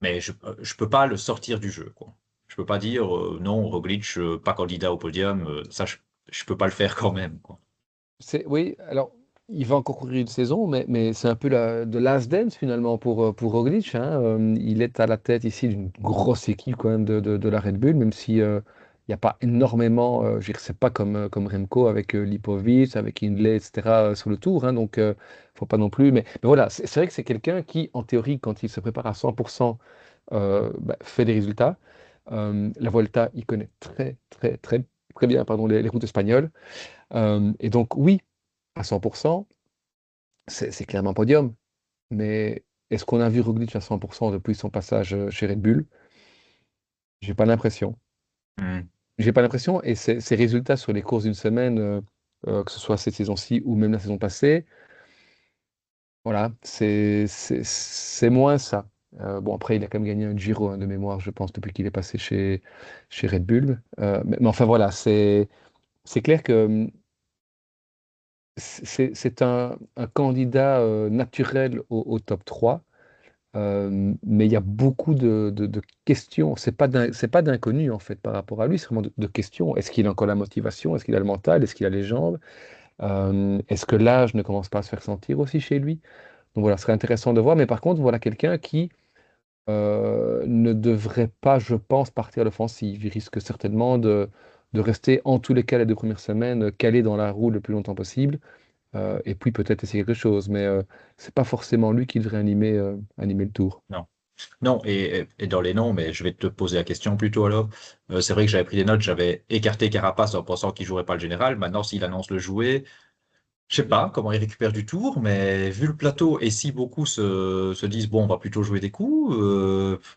Mais je peux pas le sortir du jeu, quoi. Je peux pas dire non, Roglic, pas candidat au podium. Ça, je peux pas le faire quand même, quoi. Oui, alors il va encore courir une saison, mais c'est un peu de last dance finalement pour Roglic, hein. Il est à la tête ici d'une grosse équipe quand même de la Red Bull, même si il n'y a pas énormément, je veux dire, c'est pas comme Remco avec Lipovic, avec Hindley, etc. Sur le tour, hein, donc faut pas non plus. Mais voilà, c'est vrai que c'est quelqu'un qui, en théorie, quand il se prépare à 100%, bah, fait des résultats. La Volta, il connaît très, très, très, très bien, pardon, les routes espagnoles. Et donc, oui, à 100%, c'est clairement un podium. Mais est-ce qu'on a vu Roglic à 100% depuis son passage chez Red Bull? J'ai pas l'impression. Hmm. J'ai pas l'impression. Et ces résultats sur les courses d'une semaine, que ce soit cette saison-ci ou même la saison passée, voilà, c'est moins ça. Bon, après, il a quand même gagné un Giro, hein, de mémoire, je pense, depuis qu'il est passé chez Red Bull. Mais enfin, voilà, c'est clair que c'est un candidat naturel au top 3. Mais il y a beaucoup de questions. C'est pas d'inconnu en fait par rapport à lui, c'est vraiment de questions. Est-ce qu'il a encore la motivation? Est-ce qu'il a le mental? Est-ce qu'il a les jambes? Est-ce que l'âge ne commence pas à se faire sentir aussi chez lui? Donc voilà, ce serait intéressant de voir. Mais par contre, voilà quelqu'un qui ne devrait pas, je pense, partir à l'offensive. Il risque certainement de rester en tous les cas les 2 premières semaines calé dans la roue le plus longtemps possible. Et puis peut-être essayer quelque chose. Mais c'est pas forcément lui qui devrait animer le tour. Non. Non, et dans les noms, mais je vais te poser la question plutôt alors. C'est vrai que j'avais pris des notes, j'avais écarté Carapace en pensant qu'il jouerait pas le général. Maintenant, s'il annonce le jouer, je sais pas comment il récupère du tour, mais vu le plateau et si beaucoup se disent bon, on va plutôt jouer des coups,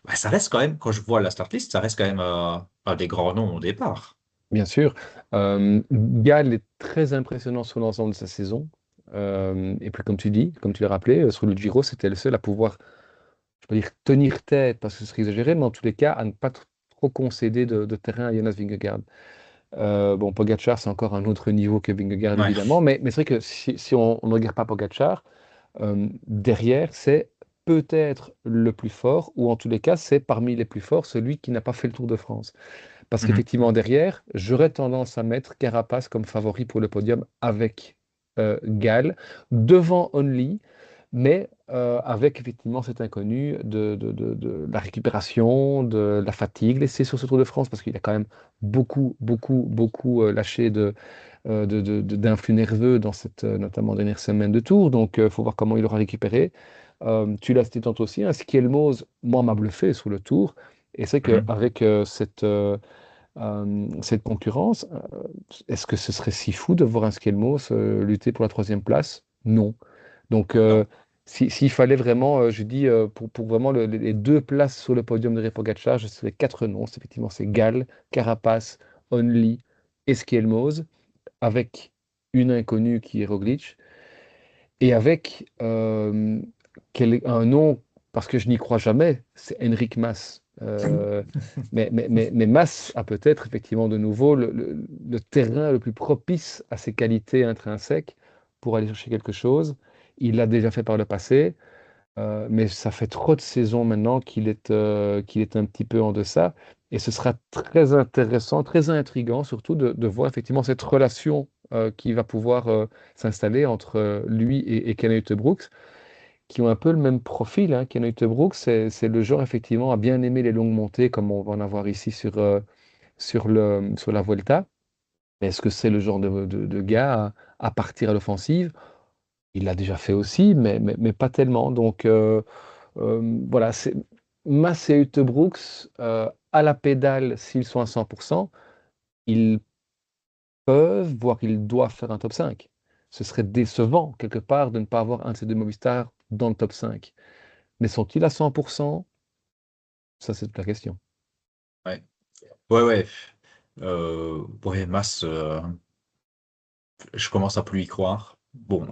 bah, ça reste quand même, quand je vois la start list, ça reste quand même un des grands noms au départ. Bien sûr. Gall est très impressionnant sur l'ensemble de sa saison. Et puis, comme tu dis, comme tu l'as rappelé, sur le Giro, c'était le seul à pouvoir, je peux dire, tenir tête, parce que ce serait exagéré, mais en tous les cas, à ne pas trop concéder de terrain à Jonas Vingegaard. Bon, Pogacar, c'est encore un autre niveau que Vingegaard, Ouais. évidemment, mais c'est vrai que si on ne regarde pas Pogacar, derrière, c'est peut-être le plus fort, ou en tous les cas, c'est parmi les plus forts, celui qui n'a pas fait le Tour de France. Parce Mhm. qu'effectivement, derrière, j'aurais tendance à mettre Carapace comme favori pour le podium avec Gall, devant Only, mais avec effectivement cet inconnu de la récupération, de la fatigue laissée sur ce Tour de France, parce qu'il a quand même beaucoup, beaucoup, beaucoup lâché d'influx nerveux dans cette notamment dernière semaine de Tour. Donc, il faut voir comment il aura récupéré. Tu l'as cité tantôt aussi, hein, Skelmos, moi, m'a bluffé sur le Tour. Et c'est Mhm. qu'avec cette concurrence, est-ce que ce serait si fou de voir un Skelmos lutter pour la troisième place? Non. Donc, Non. s'il fallait vraiment, je dis, pour vraiment les deux places sur le podium de Pogacar, je serais quatre noms. Effectivement, c'est Gall, Carapace, Only et Skelmos, avec une inconnue qui est Roglic, et avec un nom, parce que je n'y crois jamais, c'est Henrik Mas. Mais Mas a peut-être effectivement de nouveau le terrain le plus propice à ses qualités intrinsèques pour aller chercher quelque chose. Il l'a déjà fait par le passé, mais ça fait trop de saisons maintenant qu'il est un petit peu en deçà. Et ce sera très intéressant, très intriguant surtout de voir effectivement cette relation qui va pouvoir s'installer entre lui et Ken Brooks, qui ont un peu le même profil. Hein. Ken Brooks, c'est le genre effectivement à bien aimer les longues montées, comme on va en avoir ici sur la Vuelta. Mais est-ce que c'est le genre de gars à partir à l'offensive? Il l'a déjà fait aussi, mais pas tellement. Donc, voilà, c'est Mass et Brooks, à la pédale, s'ils sont à 100%, ils peuvent, voire ils doivent faire un top 5. Ce serait décevant, quelque part, de ne pas avoir un de ces deux Movistar dans le top 5. Mais sont-ils à 100%? Ça, c'est toute la question. Ouais. Ouais, ouais. Ouais, Mas, je commence à plus y croire. Bon,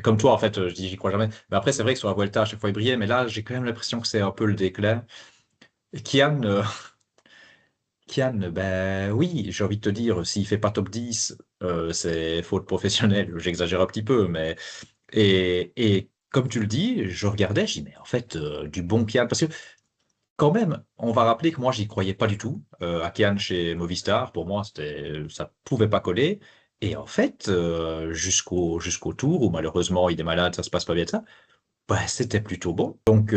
comme toi, en fait, je dis j'y crois jamais. Mais après, c'est vrai que sur la Vuelta, à chaque fois, il brillait. Mais là, j'ai quand même l'impression que c'est un peu le déclin. Et Kian, Kian, ben oui, j'ai envie de te dire, s'il fait pas top 10, c'est faute professionnelle. J'exagère un petit peu, mais et comme tu le dis, je regardais, je dis mais en fait du bon Kian, parce que quand même, on va rappeler que moi j'y croyais pas du tout à Kian chez Movistar. Pour moi, ça pouvait pas coller. Et en fait, jusqu'au tour où malheureusement il est malade, ça se passe pas bien de ça. Bah, c'était plutôt bon. Donc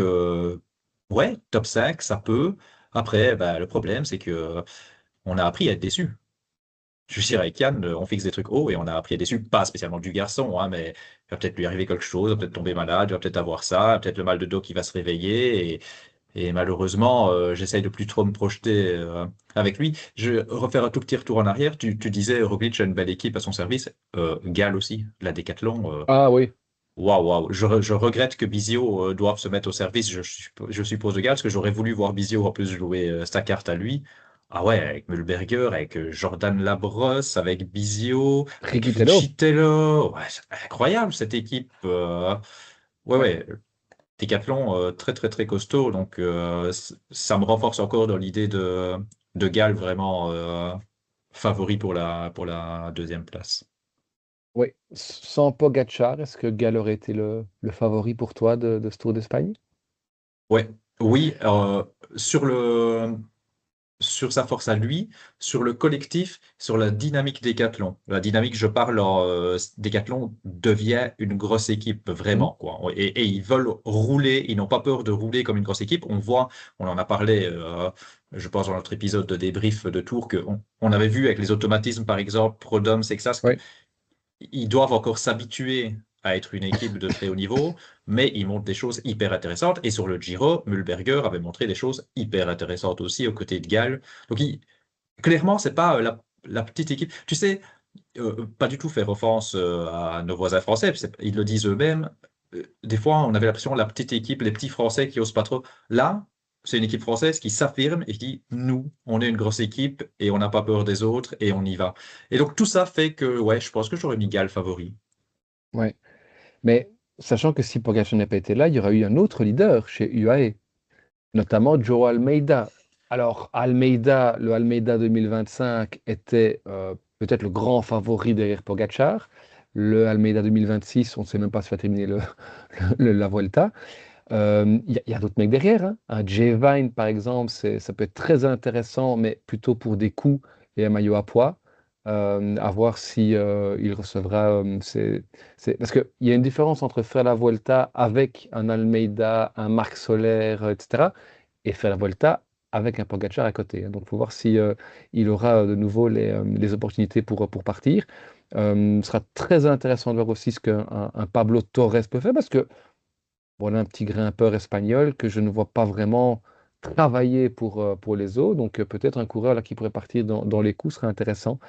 ouais, top 5, ça peut. Après, bah, le problème c'est que on a appris à être déçu. Je veux dire, avec Yann, on fixe des trucs hauts et on a appris à être déçu, pas spécialement du garçon, hein, mais il va peut-être lui arriver quelque chose, il va peut-être tomber malade, il va peut-être avoir ça, peut-être le mal de dos qui va se réveiller. Et malheureusement, j'essaye de plus trop me projeter avec lui. Je vais refaire un tout petit retour en arrière. Tu disais, Roglic a une belle équipe à son service. Gall aussi, la Décathlon. Ah oui, Waouh, waouh. Je regrette que Bizio doive se mettre au service, je suppose, de Gall, parce que j'aurais voulu voir Bizio en plus jouer sa carte à lui. Ah ouais, avec Mühlberger, avec Jordan Labrosse, avec Bizio, avec Rigitello. Fujitello. Ouais, c'est incroyable cette équipe. Ouais, Ouais. ouais. Décathlon très, très, très costaud. Donc, ça me renforce encore dans l'idée de Gall vraiment favori pour la deuxième place. Oui. Sans Pogacar, est-ce que Gall aurait été le favori pour toi de ce Tour d'Espagne? Ouais, oui, sur sur sa force à lui, sur le collectif, sur la dynamique Décathlon. La dynamique, je parle, Décathlon devient une grosse équipe, Mhm. vraiment, quoi. Et ils veulent rouler, ils n'ont pas peur de rouler comme une grosse équipe. On voit, on en a parlé, je pense, dans notre épisode de débrief de Tour, on avait vu avec les automatismes, par exemple, Prodhomme, Sexas, Oui. ils doivent encore s'habituer à être une équipe de très haut niveau, mais ils montrent des choses hyper intéressantes. Et sur le Giro, Mühlberger avait montré des choses hyper intéressantes aussi aux côtés de Gall. Donc, clairement, c'est pas la petite équipe. Tu sais, pas du tout faire offense à nos voisins français, ils le disent eux-mêmes. Des fois, on avait l'impression la petite équipe, les petits Français qui osent pas trop. Là, c'est une équipe française qui s'affirme et qui dit, nous, on est une grosse équipe et on n'a pas peur des autres et on y va. Et donc tout ça fait que, ouais, je pense que j'aurais mis Gall favori. Ouais. Mais sachant que si Pogacar n'avait pas été là, il y aurait eu un autre leader chez UAE, notamment Joe Almeida. Alors, Almeida, le Almeida 2025 était peut-être le grand favori derrière Pogacar. Le Almeida 2026, on ne sait même pas si va terminer la Vuelta. Il y a d'autres mecs derrière, hein. Un Jay Vine, par exemple, ça peut être très intéressant, mais plutôt pour des coups et un maillot à poids. À voir si il recevra. Parce qu'il y a une différence entre faire la Vuelta avec un Almeida, un Marc Soler, etc., et faire la Vuelta avec un Pogacar à côté, hein. Donc, il faut voir si il aura de nouveau les opportunités pour partir. Ce sera très intéressant de voir aussi ce qu'un un Pablo Torres peut faire, parce que voilà un petit grimpeur espagnol que je ne vois pas vraiment travailler pour les autres. Donc peut-être un coureur là, qui pourrait partir dans les coups serait intéressant.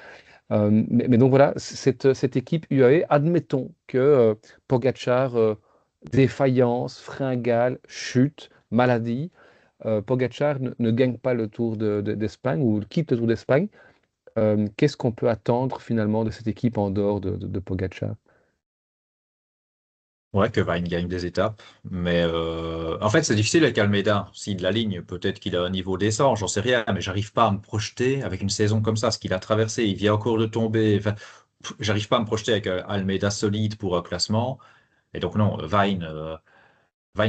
Mais donc voilà, cette équipe UAE, admettons que Pogacar, défaillance, fringale, chute, maladie, Pogacar ne gagne pas le Tour d'Espagne ou quitte le Tour d'Espagne. Qu'est-ce qu'on peut attendre finalement de cette équipe en dehors de Pogacar? Ouais, que Vine gagne des étapes. Mais en fait, c'est difficile avec Almeida. S'il la ligne, peut-être qu'il a un niveau décent, j'en sais rien, mais j'arrive pas à me projeter avec une saison comme ça, ce qu'il a traversé. Il vient encore de tomber. Enfin, j'arrive pas à me projeter avec un Almeida solide pour un classement. Et donc, non, Vine,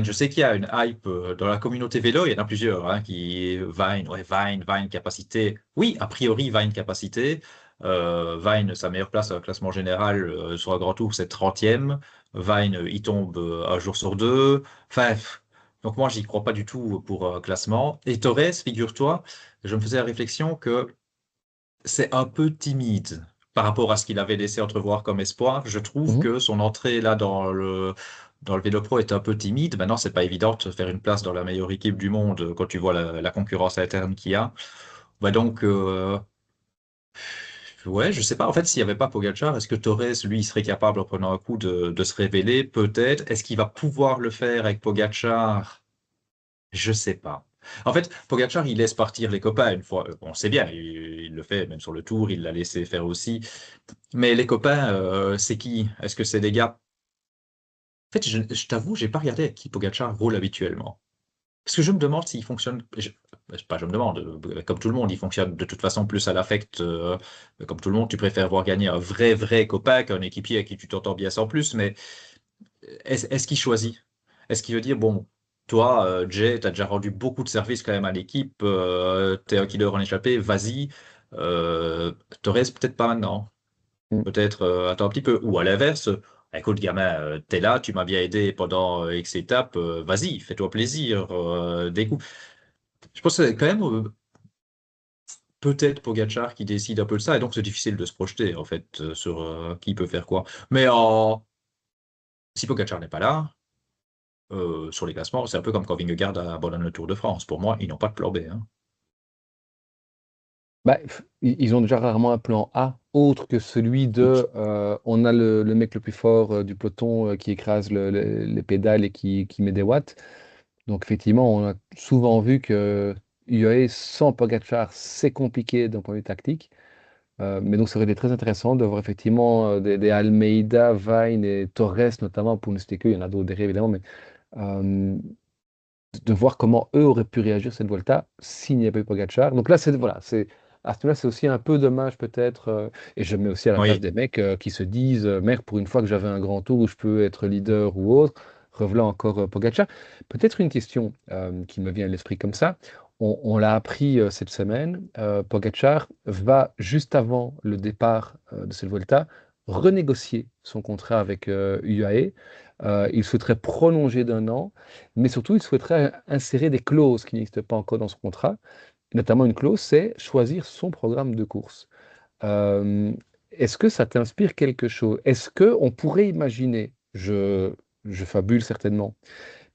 je sais qu'il y a une hype dans la communauté vélo, il y en a plusieurs, hein, qui Vine, ouais, Vine capacité. Oui, a priori, Vine capacité. Vine, sa meilleure place au classement général sur un grand tour, c'est 30e. Vine, il tombe un jour sur deux. Enfin, donc moi, j'y crois pas du tout pour classement. Et Torres, figure-toi, je me faisais la réflexion que c'est un peu timide par rapport à ce qu'il avait laissé entrevoir comme espoir. Je trouve Mhm. que son entrée là dans le Vélo Pro est un peu timide. Maintenant, c'est pas évident de se faire une place dans la meilleure équipe du monde quand tu vois la concurrence interne qu'il y a. Bah donc, ouais, je sais pas. En fait, s'il n'y avait pas Pogacar, est-ce que Torres, lui, serait capable, en prenant un coup, de se révéler? Peut-être. Est-ce qu'il va pouvoir le faire avec Pogacar? Je sais pas. En fait, Pogacar, il laisse partir les copains une fois. On sait bien, il le fait, même sur le tour, il l'a laissé faire aussi. Mais les copains, c'est qui? Est-ce que c'est des gars? En fait, je t'avoue, j'ai pas regardé avec qui Pogacar roule habituellement. Parce que je me demande s'il fonctionne. Pas, je me demande. Comme tout le monde, il fonctionne de toute façon plus à l'affect. Comme tout le monde, tu préfères voir gagner un vrai copain qu'un équipier à qui tu t'entends bien sans plus. Mais est-ce qu'il choisit? Est-ce qu'il veut dire, bon, toi, Jay, tu as déjà rendu beaucoup de services quand même à l'équipe, t'es un killer en échappée, vas-y. Euh, Torres, peut-être pas maintenant. Mm. Peut-être attends un petit peu. Ou à l'inverse, écoute, gamin, t'es là, tu m'as bien aidé pendant X étapes, vas-y, fais-toi plaisir, des coups. Je pense que c'est quand même peut-être Pogacar qui décide un peu de ça, et donc c'est difficile de se projeter, en fait, sur qui peut faire quoi. Mais si Pogacar n'est pas là, sur les classements, c'est un peu comme quand Vingegaard abandonne le Tour de France. Pour moi, ils n'ont pas de plan B, hein. Bah, ils ont déjà rarement un plan A autre que celui Oui. de on a le mec le plus fort du peloton qui écrase les pédales et qui met des watts. Donc effectivement, on a souvent vu que UAE sans Pogacar, c'est compliqué d'un point de vue tactique. Mais donc ça aurait été très intéressant de voir effectivement des Almeida, Vine et Torres notamment, pour ne citer que, il y en a d'autres derrière évidemment, mais euh, de voir comment eux auraient pu réagir cette Volta s'il n'y avait pas eu Pogacar. Donc là, voilà, à ce moment-là, c'est aussi un peu dommage peut-être, et je me mets aussi à la place Oui. des mecs qui se disent, merde, pour une fois que j'avais un grand tour où je peux être leader ou autre, revoilà encore Pogacar. Peut-être une question qui me vient à l'esprit comme ça. On l'a appris cette semaine, Pogacar va juste avant le départ de cette Volta renégocier son contrat avec UAE. Il souhaiterait prolonger d'un an, mais surtout, il souhaiterait insérer des clauses qui n'existent pas encore dans son contrat. Notamment une clause, c'est choisir son programme de course. Euh, Est-ce que ça t'inspire quelque chose? Est-ce qu'on pourrait imaginer, je fabule certainement,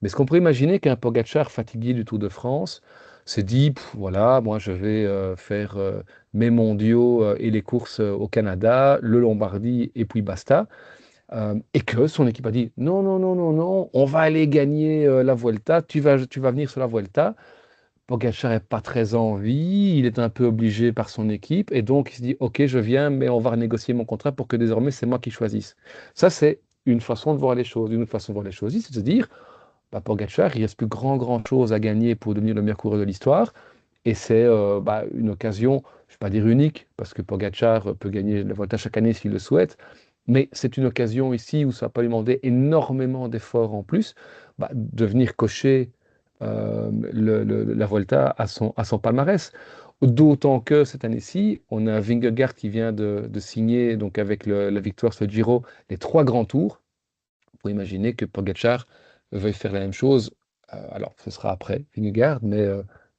mais est-ce qu'on pourrait imaginer qu'un Pogacar fatigué du Tour de France s'est dit, pff, voilà, moi je vais faire mes mondiaux et les courses au Canada, le Lombardie et puis basta. Et que son équipe a dit non, non, non, non, non, on va aller gagner la Vuelta, tu vas venir sur la Vuelta. Pogacar n'est pas très envie, il est un peu obligé par son équipe, et donc il se dit ok, je viens, mais on va renégocier mon contrat pour que désormais c'est moi qui choisisse. Ça, c'est une façon de voir les choses. Une autre façon de voir les choses, c'est de se dire bah, Pogacar, il reste plus grand chose à gagner pour devenir le meilleur coureur de l'histoire, et c'est bah, une occasion, je ne vais pas dire unique, parce que Pogacar peut gagner la Vuelta chaque année s'il le souhaite, Mais c'est une occasion ici où ça va pas lui demander énormément d'efforts en plus, de venir cocher la Volta à son palmarès. D'autant que cette année-ci, on a Vingegaard qui vient de signer, donc avec la victoire sur le Giro, les 3 grands tours. Vous pouvez imaginer que Pogacar veuille faire la même chose. Alors, ce sera après Vingegaard, mais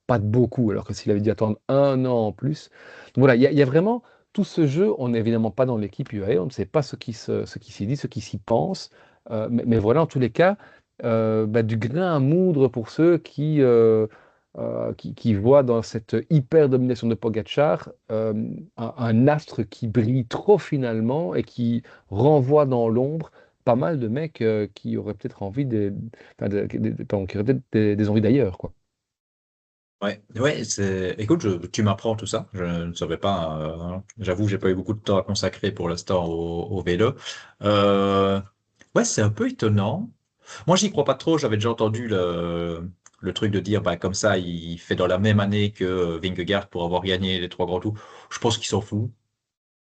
pas de beaucoup, alors que s'il avait dû attendre un an en plus. Donc voilà, il y a vraiment tout ce jeu. On n'est évidemment pas dans l'équipe UAE, on ne sait pas ce qui s'y dit, ce qui s'y pense. Mais voilà, en tous les cas, du grain à moudre pour ceux qui voient dans cette hyper domination de Pogacar un astre qui brille trop finalement et qui renvoie dans l'ombre pas mal de mecs qui auraient peut-être envie enfin, pardon, qui auraient peut-être des envies d'ailleurs, quoi. Ouais, ouais, écoute, tu m'apprends tout ça. Je ne savais pas. J'avoue, j'ai pas eu beaucoup de temps à consacrer pour l'instant au vélo. Euh, ouais, c'est un peu étonnant. Moi, j'y crois pas trop. J'avais déjà entendu le truc de dire, bah, comme ça, il fait dans la même année que Vingegaard pour avoir gagné les 3 grands tours. Je pense qu'il s'en fout.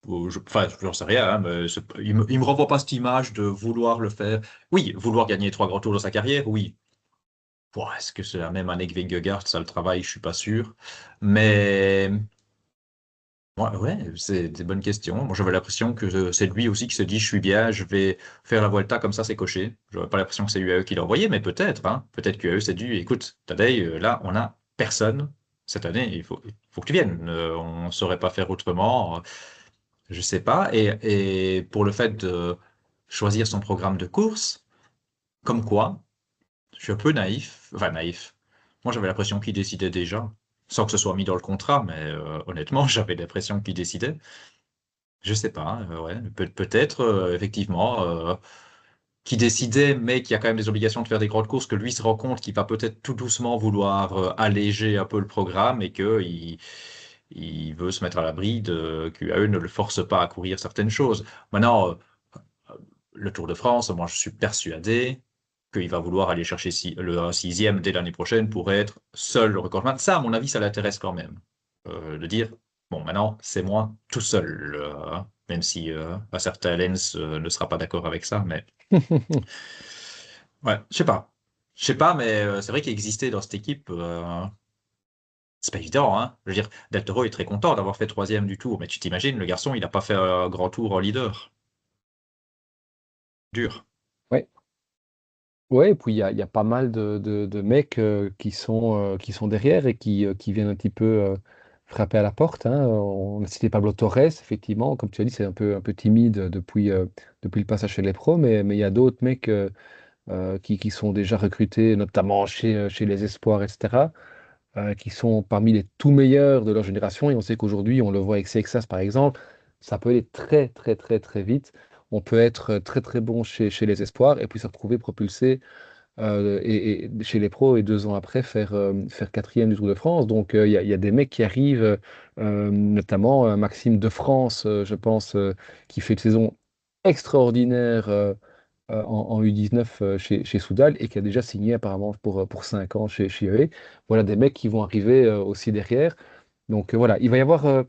Enfin, j'en sais rien, hein, mais il me renvoie pas cette image de vouloir le faire. Oui, vouloir gagner les 3 grands tours dans sa carrière, oui. Bon, est-ce que c'est la même année que Vingegaard? Ça, le travail, je suis pas sûr. Mais ouais, c'est des bonnes questions. Moi, j'avais l'impression que c'est lui aussi qui se dit, je suis bien, je vais faire la Vuelta comme ça, c'est coché. J'avais pas l'impression que c'est UAE qui l'a envoyé, mais peut-être, hein. Peut-être que UAE s'est dit, écoute, Tadej, là, on a personne cette année, il faut que tu viennes. On ne saurait pas faire autrement. Je sais pas. Et pour le fait de choisir son programme de course, comme quoi, je suis un peu naïf. Enfin, naïf. Moi, j'avais l'impression qu'il décidait déjà, sans que ce soit mis dans le contrat, mais honnêtement, j'avais l'impression qu'il décidait. Je sais pas, hein, ouais, peut-être, effectivement, qui décidait, mais qui a quand même des obligations de faire des grandes courses, que lui se rend compte qu'il va peut-être tout doucement vouloir alléger un peu le programme et il veut se mettre à l'abri de qu'UAE ne le force pas à courir certaines choses. Maintenant, le Tour de France, moi je suis persuadé qu'il va vouloir aller chercher le 6e dès l'année prochaine pour être seul le recordman. Ça, à mon avis, ça l'intéresse quand même. De dire, bon, maintenant, c'est moi tout seul. Même si un certain Lens ne sera pas d'accord avec ça, mais ouais, je sais pas. Je sais pas, mais c'est vrai qu'il existait dans cette équipe. C'est pas évident, hein. Je veux dire, Del Toro est très content d'avoir fait 3e du tour, mais tu t'imagines, le garçon, il n'a pas fait un grand tour en leader. Dur. Ouais. Ouais, et puis il y a pas mal de mecs qui sont derrière et qui viennent un petit peu frapper à la porte, hein. On a cité Pablo Torres, effectivement, comme tu as dit, c'est un peu timide depuis le passage chez les pros, mais il y a d'autres mecs qui sont déjà recrutés, notamment chez les Espoirs, etc., qui sont parmi les tout meilleurs de leur génération. Et on sait qu'aujourd'hui, on le voit avec Cexas, par exemple, ça peut aller très, très, très, très vite. On peut être très, très bon chez les Espoirs et puis se retrouver propulsé et chez les pros et 2 ans après faire quatrième du Tour de France. Donc il y a des mecs qui arrivent, notamment Maxime de France, je pense, qui fait une saison extraordinaire en U19 chez Soudal et qui a déjà signé apparemment pour 5 ans chez eux. Voilà des mecs qui vont arriver aussi derrière. Donc voilà, il va y avoir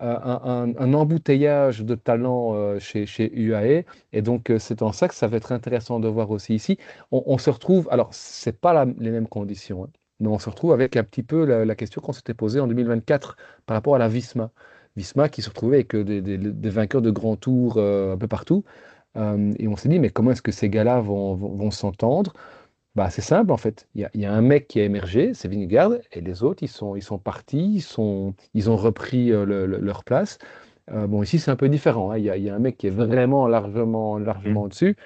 un embouteillage de talents chez UAE. Et donc c'est en ça que ça va être intéressant de voir aussi ici. On se retrouve, alors c'est pas les mêmes conditions, hein, mais on se retrouve avec un petit peu la question qu'on s'était posée en 2024 par rapport à la Visma. Visma qui se retrouvait avec des vainqueurs de grands tours un peu partout. Et on s'est dit, mais comment est-ce que ces gars-là vont s'entendre? C'est simple en fait. Il y a un mec qui a émergé, c'est Vingegaard, et les autres, ils sont partis, ils ont repris leur place. Bon, ici, c'est un peu différent, hein. Il y a un mec qui est vraiment largement, largement Mm. au-dessus,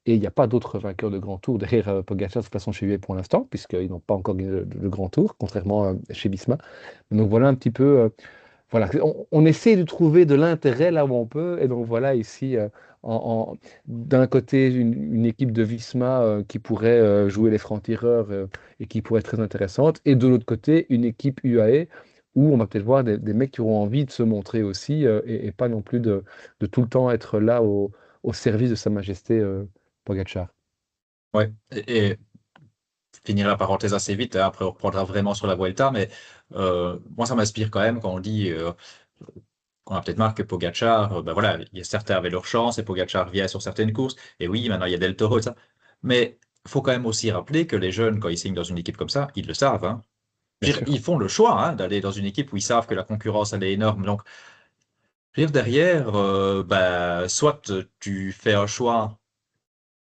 et il n'y a pas d'autres vainqueurs de grand tour derrière Pogacar de toute façon chez lui pour l'instant, puisqu'ils n'ont pas encore gagné le grand tour, contrairement chez Bisma. Donc voilà un petit peu. Voilà, on essaie de trouver de l'intérêt là où on peut. Et donc voilà ici, d'un côté, une équipe de Visma qui pourrait jouer les francs-tireurs et qui pourrait être très intéressante. Et de l'autre côté, une équipe UAE où on va peut-être voir des mecs qui auront envie de se montrer aussi et pas non plus de tout le temps être là au service de Sa Majesté Pogacar. Ouais. Et finir la parenthèse assez vite, hein, après on reprendra vraiment sur la Vuelta, mais moi ça m'inspire quand même quand on dit on a peut-être marqué que Pogacar, ben voilà, certains avaient leur chance et Pogacar vient sur certaines courses. Et oui, maintenant il y a Del Toro et ça. Mais il faut quand même aussi rappeler que les jeunes, quand ils signent dans une équipe comme ça, ils le savent, hein. bien Je veux dire, sûr. ils font le choix, hein, d'aller dans une équipe où ils savent que la concurrence elle est énorme. Donc, je veux dire, derrière, ben, soit tu fais un choix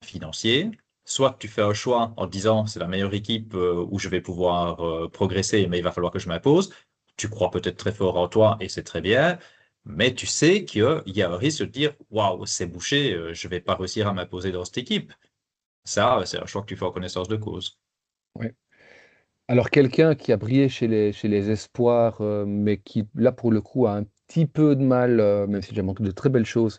financier, soit tu fais un choix en te disant c'est la meilleure équipe où je vais pouvoir progresser, mais il va falloir que je m'impose. Tu crois peut-être très fort en toi et c'est très bien, mais tu sais qu'il y a un risque de te dire waouh, c'est bouché, je vais pas réussir à m'imposer dans cette équipe. Ça, c'est un choix que tu fais en connaissance de cause. Ouais. Alors, quelqu'un qui a brillé chez les espoirs, mais qui, là, pour le coup, a un petit peu de mal, même si j'ai manqué de très belles choses,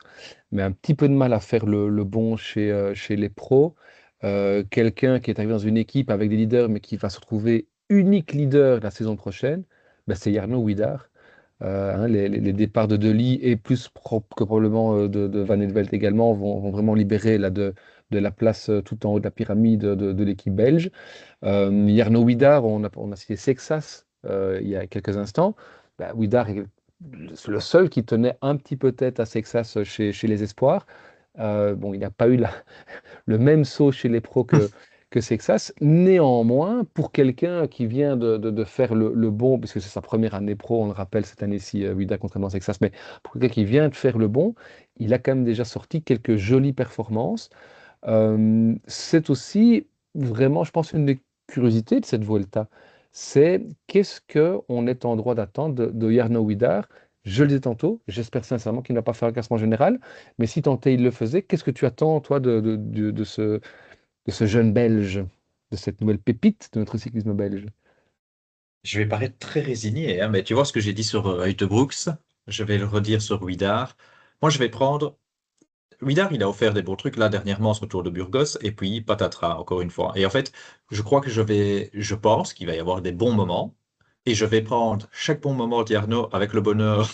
mais un petit peu de mal à faire le bon chez les pros. Quelqu'un qui est arrivé dans une équipe avec des leaders, mais qui va se retrouver unique leader la saison prochaine, bah, c'est Jarno Widar. Hein, les départs de Lee et plus que probablement de Van Edvelt également vont vraiment libérer là, de la place tout en haut de la pyramide de l'équipe belge. Jarno Widar, on a cité Sexas il y a quelques instants. Bah, Widar est le seul qui tenait un petit peu tête à Sexas chez les Espoirs. Bon, il n'a pas eu le même saut chez les pros que Sexas. Néanmoins, pour quelqu'un qui vient de faire le bon, puisque c'est sa première année pro, on le rappelle cette année-ci, Widar contrairement à Sexas, mais pour quelqu'un qui vient de faire le bon, il a quand même déjà sorti quelques jolies performances. C'est aussi vraiment, je pense, une des curiosités de cette Vuelta. C'est qu'est-ce qu'on est en droit d'attendre de Jarno Widar. Je le disais tantôt, j'espère sincèrement qu'il ne va pas faire un classement général, mais si tant est il le faisait, qu'est-ce que tu attends, toi, de ce jeune Belge, de cette nouvelle pépite de notre cyclisme belge? Je vais paraître très résigné, hein, mais tu vois ce que j'ai dit sur Brooks, je vais le redire sur Widar. Moi, je vais prendre Widar, il a offert des bons trucs là dernièrement sur le Tour de Burgos et puis patatras encore une fois. Et en fait, je crois que je pense qu'il va y avoir des bons moments et je vais prendre chaque bon moment d'Arnaud avec le bonheur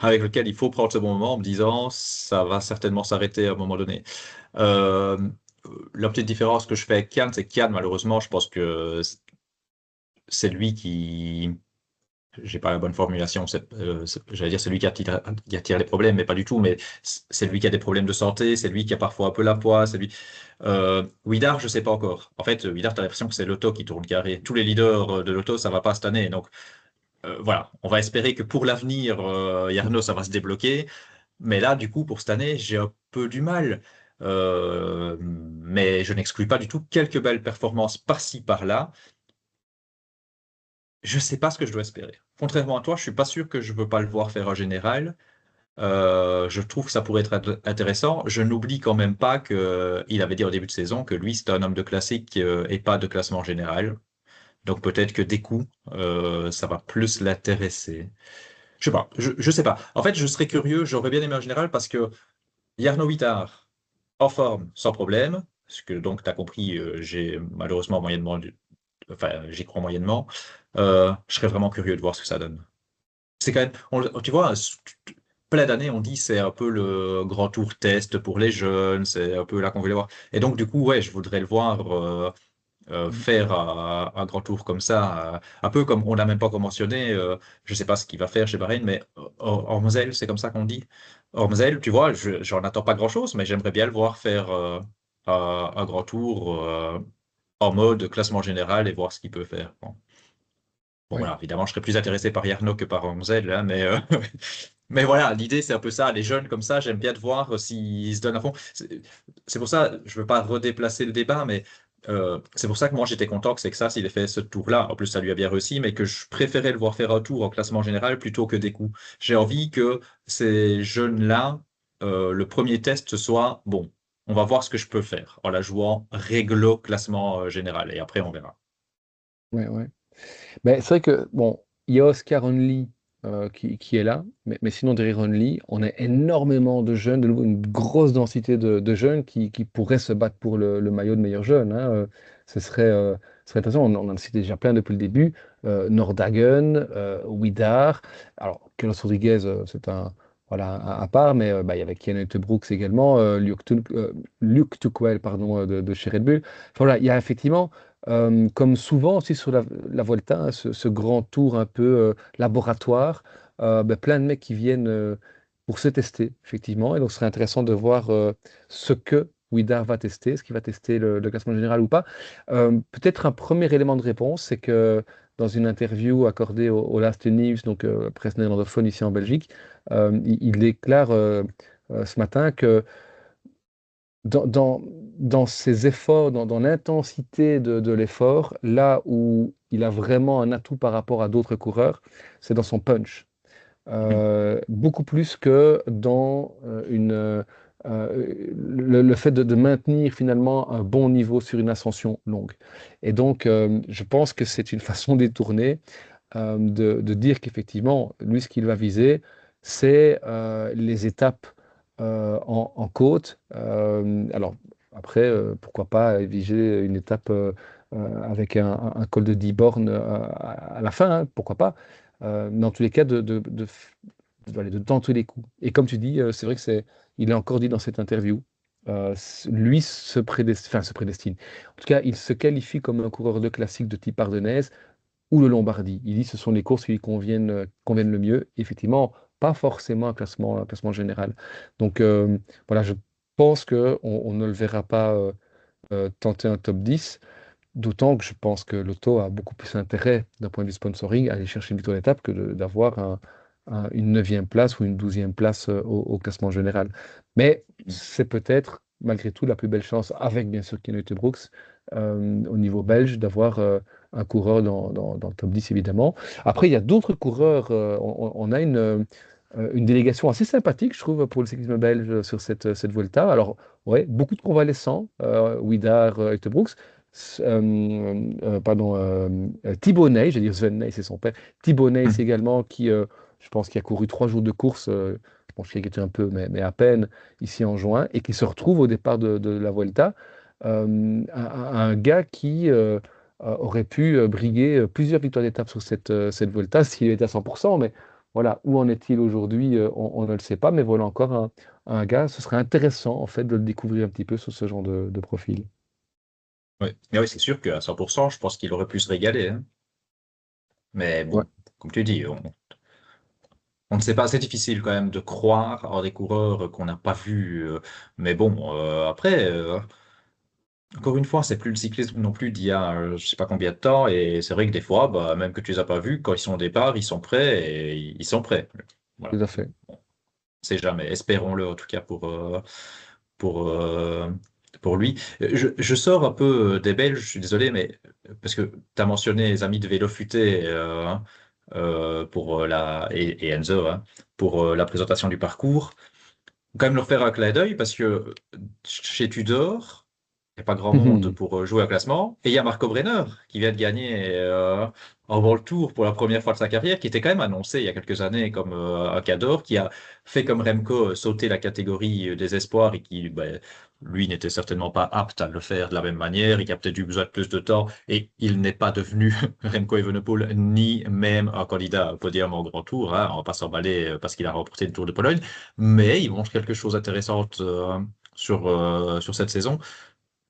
avec lequel il faut prendre ce bon moment en me disant ça va certainement s'arrêter à un moment donné. Euh, la petite différence que je fais avec Kian, c'est que Kian, malheureusement, je pense que c'est lui qui j'ai pas la bonne formulation. J'allais dire c'est lui qui attire les problèmes, mais pas du tout. Mais c'est lui qui a des problèmes de santé, c'est lui qui a parfois un peu la poisse, c'est lui. Widar, je sais pas encore. En fait, Widar, t'as l'impression que c'est l'auto qui tourne carré. Tous les leaders de l'auto, ça va pas cette année. Donc voilà, on va espérer que pour l'avenir, Yarno, ça va se débloquer. Mais là, du coup, pour cette année, j'ai un peu du mal. Mais je n'exclus pas du tout quelques belles performances par-ci, par-là. Je sais pas ce que je dois espérer. Contrairement à toi, je suis pas sûr que je veux pas le voir faire un général. Je trouve que ça pourrait être intéressant. Je n'oublie quand même pas que il avait dit au début de saison que lui, c'est un homme de classique et pas de classement général. Donc peut-être que des coups, ça va plus l'intéresser. Je sais pas. Je sais pas. En fait, je serais curieux. J'aurais bien aimé un général parce que Jarno Wittard, en forme, sans problème. Parce que donc, tu as compris, j'ai malheureusement moyennement, enfin, j'y crois moyennement. Je serais vraiment curieux de voir ce que ça donne. C'est quand même, tu vois, plein d'années, on dit c'est un peu le grand tour test pour les jeunes, c'est un peu là qu'on veut les voir. Et donc, du coup, ouais, je voudrais le voir faire un grand tour comme ça, un peu comme on l'a même pas encore mentionné, je sais pas ce qu'il va faire chez Bahreïn, mais Ormzel, c'est comme ça qu'on dit. Ormzel, tu vois, j'en attends pas grand-chose, mais j'aimerais bien le voir faire un grand tour en mode classement général et voir ce qu'il peut faire. Bon, Ouais. voilà, évidemment, je serais plus intéressé par Yarno que par Ramsel, hein, mais, mais voilà, l'idée, c'est un peu ça. Les jeunes comme ça, j'aime bien de voir s'ils se donnent à fond. C'est pour ça, je veux pas redéplacer le débat, mais c'est pour ça que moi, j'étais content que c'est que ça, s'il ait fait ce tour-là. En plus, ça lui a bien réussi, mais que je préférais le voir faire un tour en classement général plutôt que des coups. J'ai envie que ces jeunes-là, le premier test ce soit, bon, on va voir ce que je peux faire en la jouant réglo classement général, et après, on verra. Ouais, ouais. Ben, c'est vrai que, bon, il y a Oscar Only qui est là, mais sinon, derrière Only, on a énormément de jeunes, de nouveau, une grosse densité de jeunes qui pourraient se battre pour le maillot de meilleur jeune, hein. Ce serait intéressant, on en a cité déjà plein depuis le début. Nordhagen, Widar, alors, Carlos Rodriguez, c'est un. Voilà, à part, mais bah, il y avait Kenneth Brooks également, Luke Tuquel, pardon, de chez Red Bull. Enfin, voilà, il y a effectivement comme souvent aussi sur la Vuelta, hein, ce grand tour un peu laboratoire, ben, plein de mecs pour se tester, effectivement. Et donc, ce serait intéressant de voir ce que Widar va tester, est-ce qu'il va tester le classement général ou pas. Peut-être un premier élément de réponse, c'est que dans une interview accordée au Last News, donc presse néerlandophone ici en Belgique, il déclare ce matin que dans, dans, dans ses efforts, dans l'intensité de l'effort, là où il a vraiment un atout par rapport à d'autres coureurs, c'est dans son punch. Beaucoup plus que dans le fait de maintenir finalement un bon niveau sur une ascension longue. Et donc, je pense que c'est une façon détournée de dire qu'effectivement, lui, ce qu'il va viser, c'est les étapes en côte. Alors, après, pourquoi pas viser une étape avec un col de 10 bornes à la fin, hein, pourquoi pas. Mais en tous les cas, aller dans tous les coups. Et comme tu dis, c'est vrai que il a encore dit dans cette interview, lui se prédestine. En tout cas, il se qualifie comme un coureur de classique de type ardennaise ou le Lombardie. Il dit que ce sont les courses qui lui conviennent le mieux. Effectivement, pas forcément un classement général. Donc voilà, je pense qu'on ne le verra pas tenter un top 10. D'autant que je pense que l'auto a beaucoup plus intérêt d'un point de vue sponsoring à aller chercher une victoire d'étape que d'avoir une neuvième place ou une 12e place au classement général. Mais c'est peut-être, malgré tout, la plus belle chance, avec bien sûr Kenote Brooks, au niveau belge, d'avoir un coureur dans le top 10, évidemment. Après, il y a d'autres coureurs. On a une délégation assez sympathique, je trouve, pour le cyclisme belge sur cette Vuelta. Alors, ouais, beaucoup de convalescents, Widar, Brooks. Pardon, Thibaut Ney, j'ai dit Sven Ney, c'est son père. Thibaut Ney, c'est également qui, je pense, qui a couru 3 jours de course, je pense qu'il a été un peu, mais à peine, ici en juin, et qui se retrouve au départ de la Vuelta. Un gars qui aurait pu briguer plusieurs victoires d'étape sur cette Vuelta s'il était à 100%, mais voilà, où en est-il aujourd'hui, on ne le sait pas, mais voilà encore un gars, ce serait intéressant en fait de le découvrir un petit peu sur ce genre de profil. Oui, mais oui, c'est sûr qu'à 100%, je pense qu'il aurait pu se régaler, hein. Mais Ouais. bon, comme tu dis, on ne sait pas, c'est difficile quand même de croire en des coureurs qu'on n'a pas vus. Mais bon, après, encore une fois, c'est plus le cyclisme non plus d'il y a je sais pas combien de temps. Et c'est vrai que des fois, bah, même que tu les as pas vus, quand ils sont au départ, ils sont prêts et ils sont prêts. Voilà. Tout à fait. Bon, c'est jamais. Espérons-le en tout cas pour, euh, pour lui. Je sors un peu des Belges, je suis désolé, mais parce que tu as mentionné les amis de Vélo Futé pour et Enzo pour la présentation du parcours. Faut quand même leur faire un clin d'œil parce que chez Tudor, il n'y a pas grand monde pour jouer un classement. Et il y a Marco Brenner qui vient de gagner en World Tour pour la première fois de sa carrière, qui était quand même annoncé il y a quelques années comme un cador, qui a fait comme Remco sauter la catégorie des espoirs et qui, ben, lui, n'était certainement pas apte à le faire de la même manière. Il a peut-être eu besoin de plus de temps et il n'est pas devenu Remco Evenepoel ni même un candidat au podium au Grand Tour. Hein, on va pas s'emballer parce qu'il a remporté le Tour de Pologne, mais il montre quelque chose d'intéressant sur cette saison.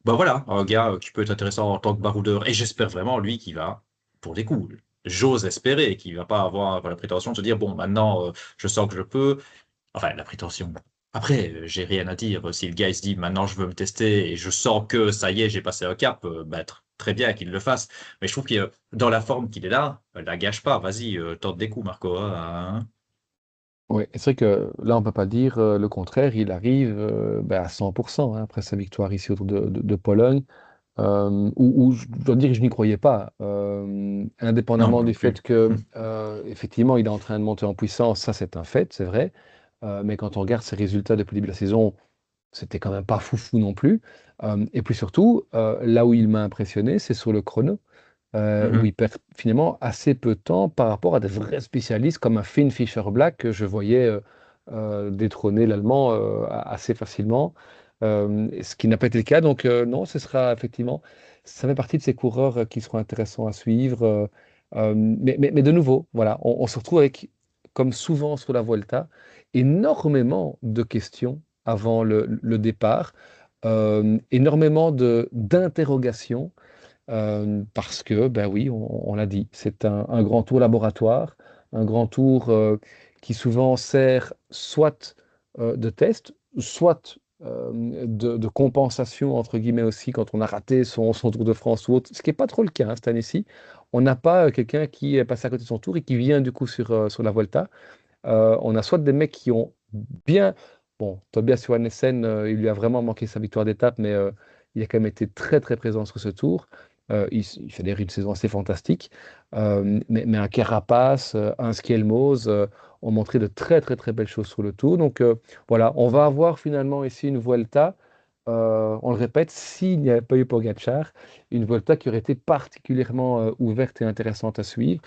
Bah voilà, un gars qui peut être intéressant en tant que baroudeur. Et j'espère vraiment, lui, qu'il va pour des coups. J'ose espérer qu'il va pas avoir la prétention de se dire, bon, maintenant, je sens que je peux. Enfin, la prétention. Après, j'ai rien à dire. Si le gars il se dit, maintenant, je veux me tester et je sens que ça y est, j'ai passé un cap, bah, très bien qu'il le fasse. Mais je trouve que dans la forme qu'il est là, la gâche pas. Vas-y, tente des coups, Marco, hein. Oui, et c'est vrai que là, on ne peut pas dire le contraire. Il arrive ben, à 100% hein, après sa victoire ici autour de Pologne, où je dois dire que je n'y croyais pas. Non, Indépendamment moi non du fait plus. que, effectivement, il est en train de monter en puissance, ça c'est un fait, c'est vrai. Mais quand on regarde ses résultats depuis le début de la saison, c'était quand même pas foufou non plus. Et puis surtout, là où il m'a impressionné, c'est sur le chrono. Où Mhm. il perd finalement assez peu de temps par rapport à des vrais spécialistes comme un Finn Fischer-Black que je voyais détrôner l'Allemand assez facilement, ce qui n'a pas été le cas. Donc non, ce sera effectivement, ça fait partie de ces coureurs qui seront intéressants à suivre. Mais de nouveau, voilà, on se retrouve avec, comme souvent sur la Vuelta, énormément de questions avant le départ, énormément d'interrogations. Parce que, ben oui, on l'a dit, c'est un grand tour laboratoire, un grand tour qui souvent sert soit de test, soit de compensation, entre guillemets aussi, quand on a raté son Tour de France ou autre, ce qui n'est pas trop le cas cette année-ci. On n'a pas quelqu'un qui est passé à côté de son tour et qui vient du coup sur la Volta. On a soit des mecs qui ont bien. Bon, Tobias Johannessen, il lui a vraiment manqué sa victoire d'étape, mais il a quand même été très très présent sur ce tour. Il fait d'ailleurs une saison assez fantastique. Mais un Carapace, un Skelmos ont montré de très très très belles choses sur le tour. Donc voilà, on va avoir finalement ici une Vuelta. On le répète, s'il n'y avait pas eu Pogacar, une Vuelta qui aurait été particulièrement ouverte et intéressante à suivre.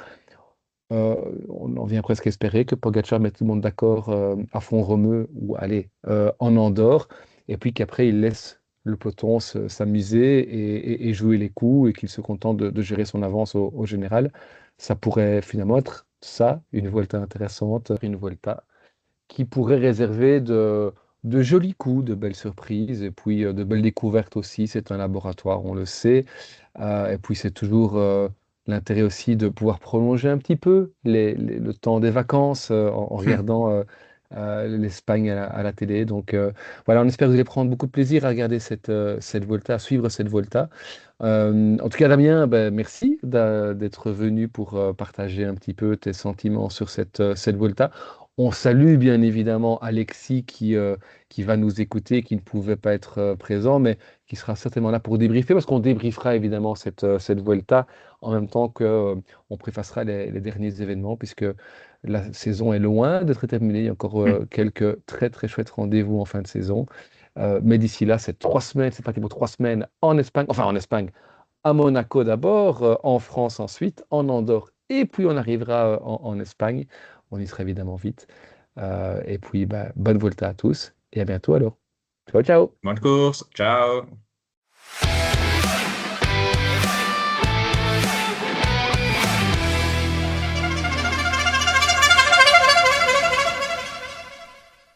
Euh, on en vient presque à espérer que Pogacar mette tout le monde d'accord à Font-Romeu ou allez, en Andorre, et puis qu'après il laisse le peloton s'amuser et jouer les coups et qu'il se contente de gérer son avance au général. Ça pourrait finalement être ça, une Vuelta intéressante, une Vuelta qui pourrait réserver de jolis coups, de belles surprises et puis de belles découvertes aussi. C'est un laboratoire, on le sait. Et puis c'est toujours l'intérêt aussi de pouvoir prolonger un petit peu le temps des vacances en regardant l'Espagne à la télé. Donc voilà, on espère que vous allez prendre beaucoup de plaisir à regarder cette Volta, à suivre cette Volta. En tout cas, Damien, ben, merci d'être venu pour partager un petit peu tes sentiments sur cette Volta. On salue bien évidemment Alexis qui va nous écouter, qui ne pouvait pas être présent, mais qui sera certainement là pour débriefer, parce qu'on débriefera évidemment cette Vuelta en même temps qu'on préfacera les derniers événements, puisque la saison est loin d'être terminée. Il y a encore quelques très très chouettes rendez-vous en fin de saison. Mais d'ici là, c'est 3 semaines, c'est parti pour 3 semaines en Espagne, enfin en Espagne, à Monaco d'abord, en France ensuite, en Andorre, et puis on arrivera en Espagne. On y sera évidemment vite. Et puis, bah, bonne Volta à tous et à bientôt alors. Ciao, ciao! Bonne course, ciao!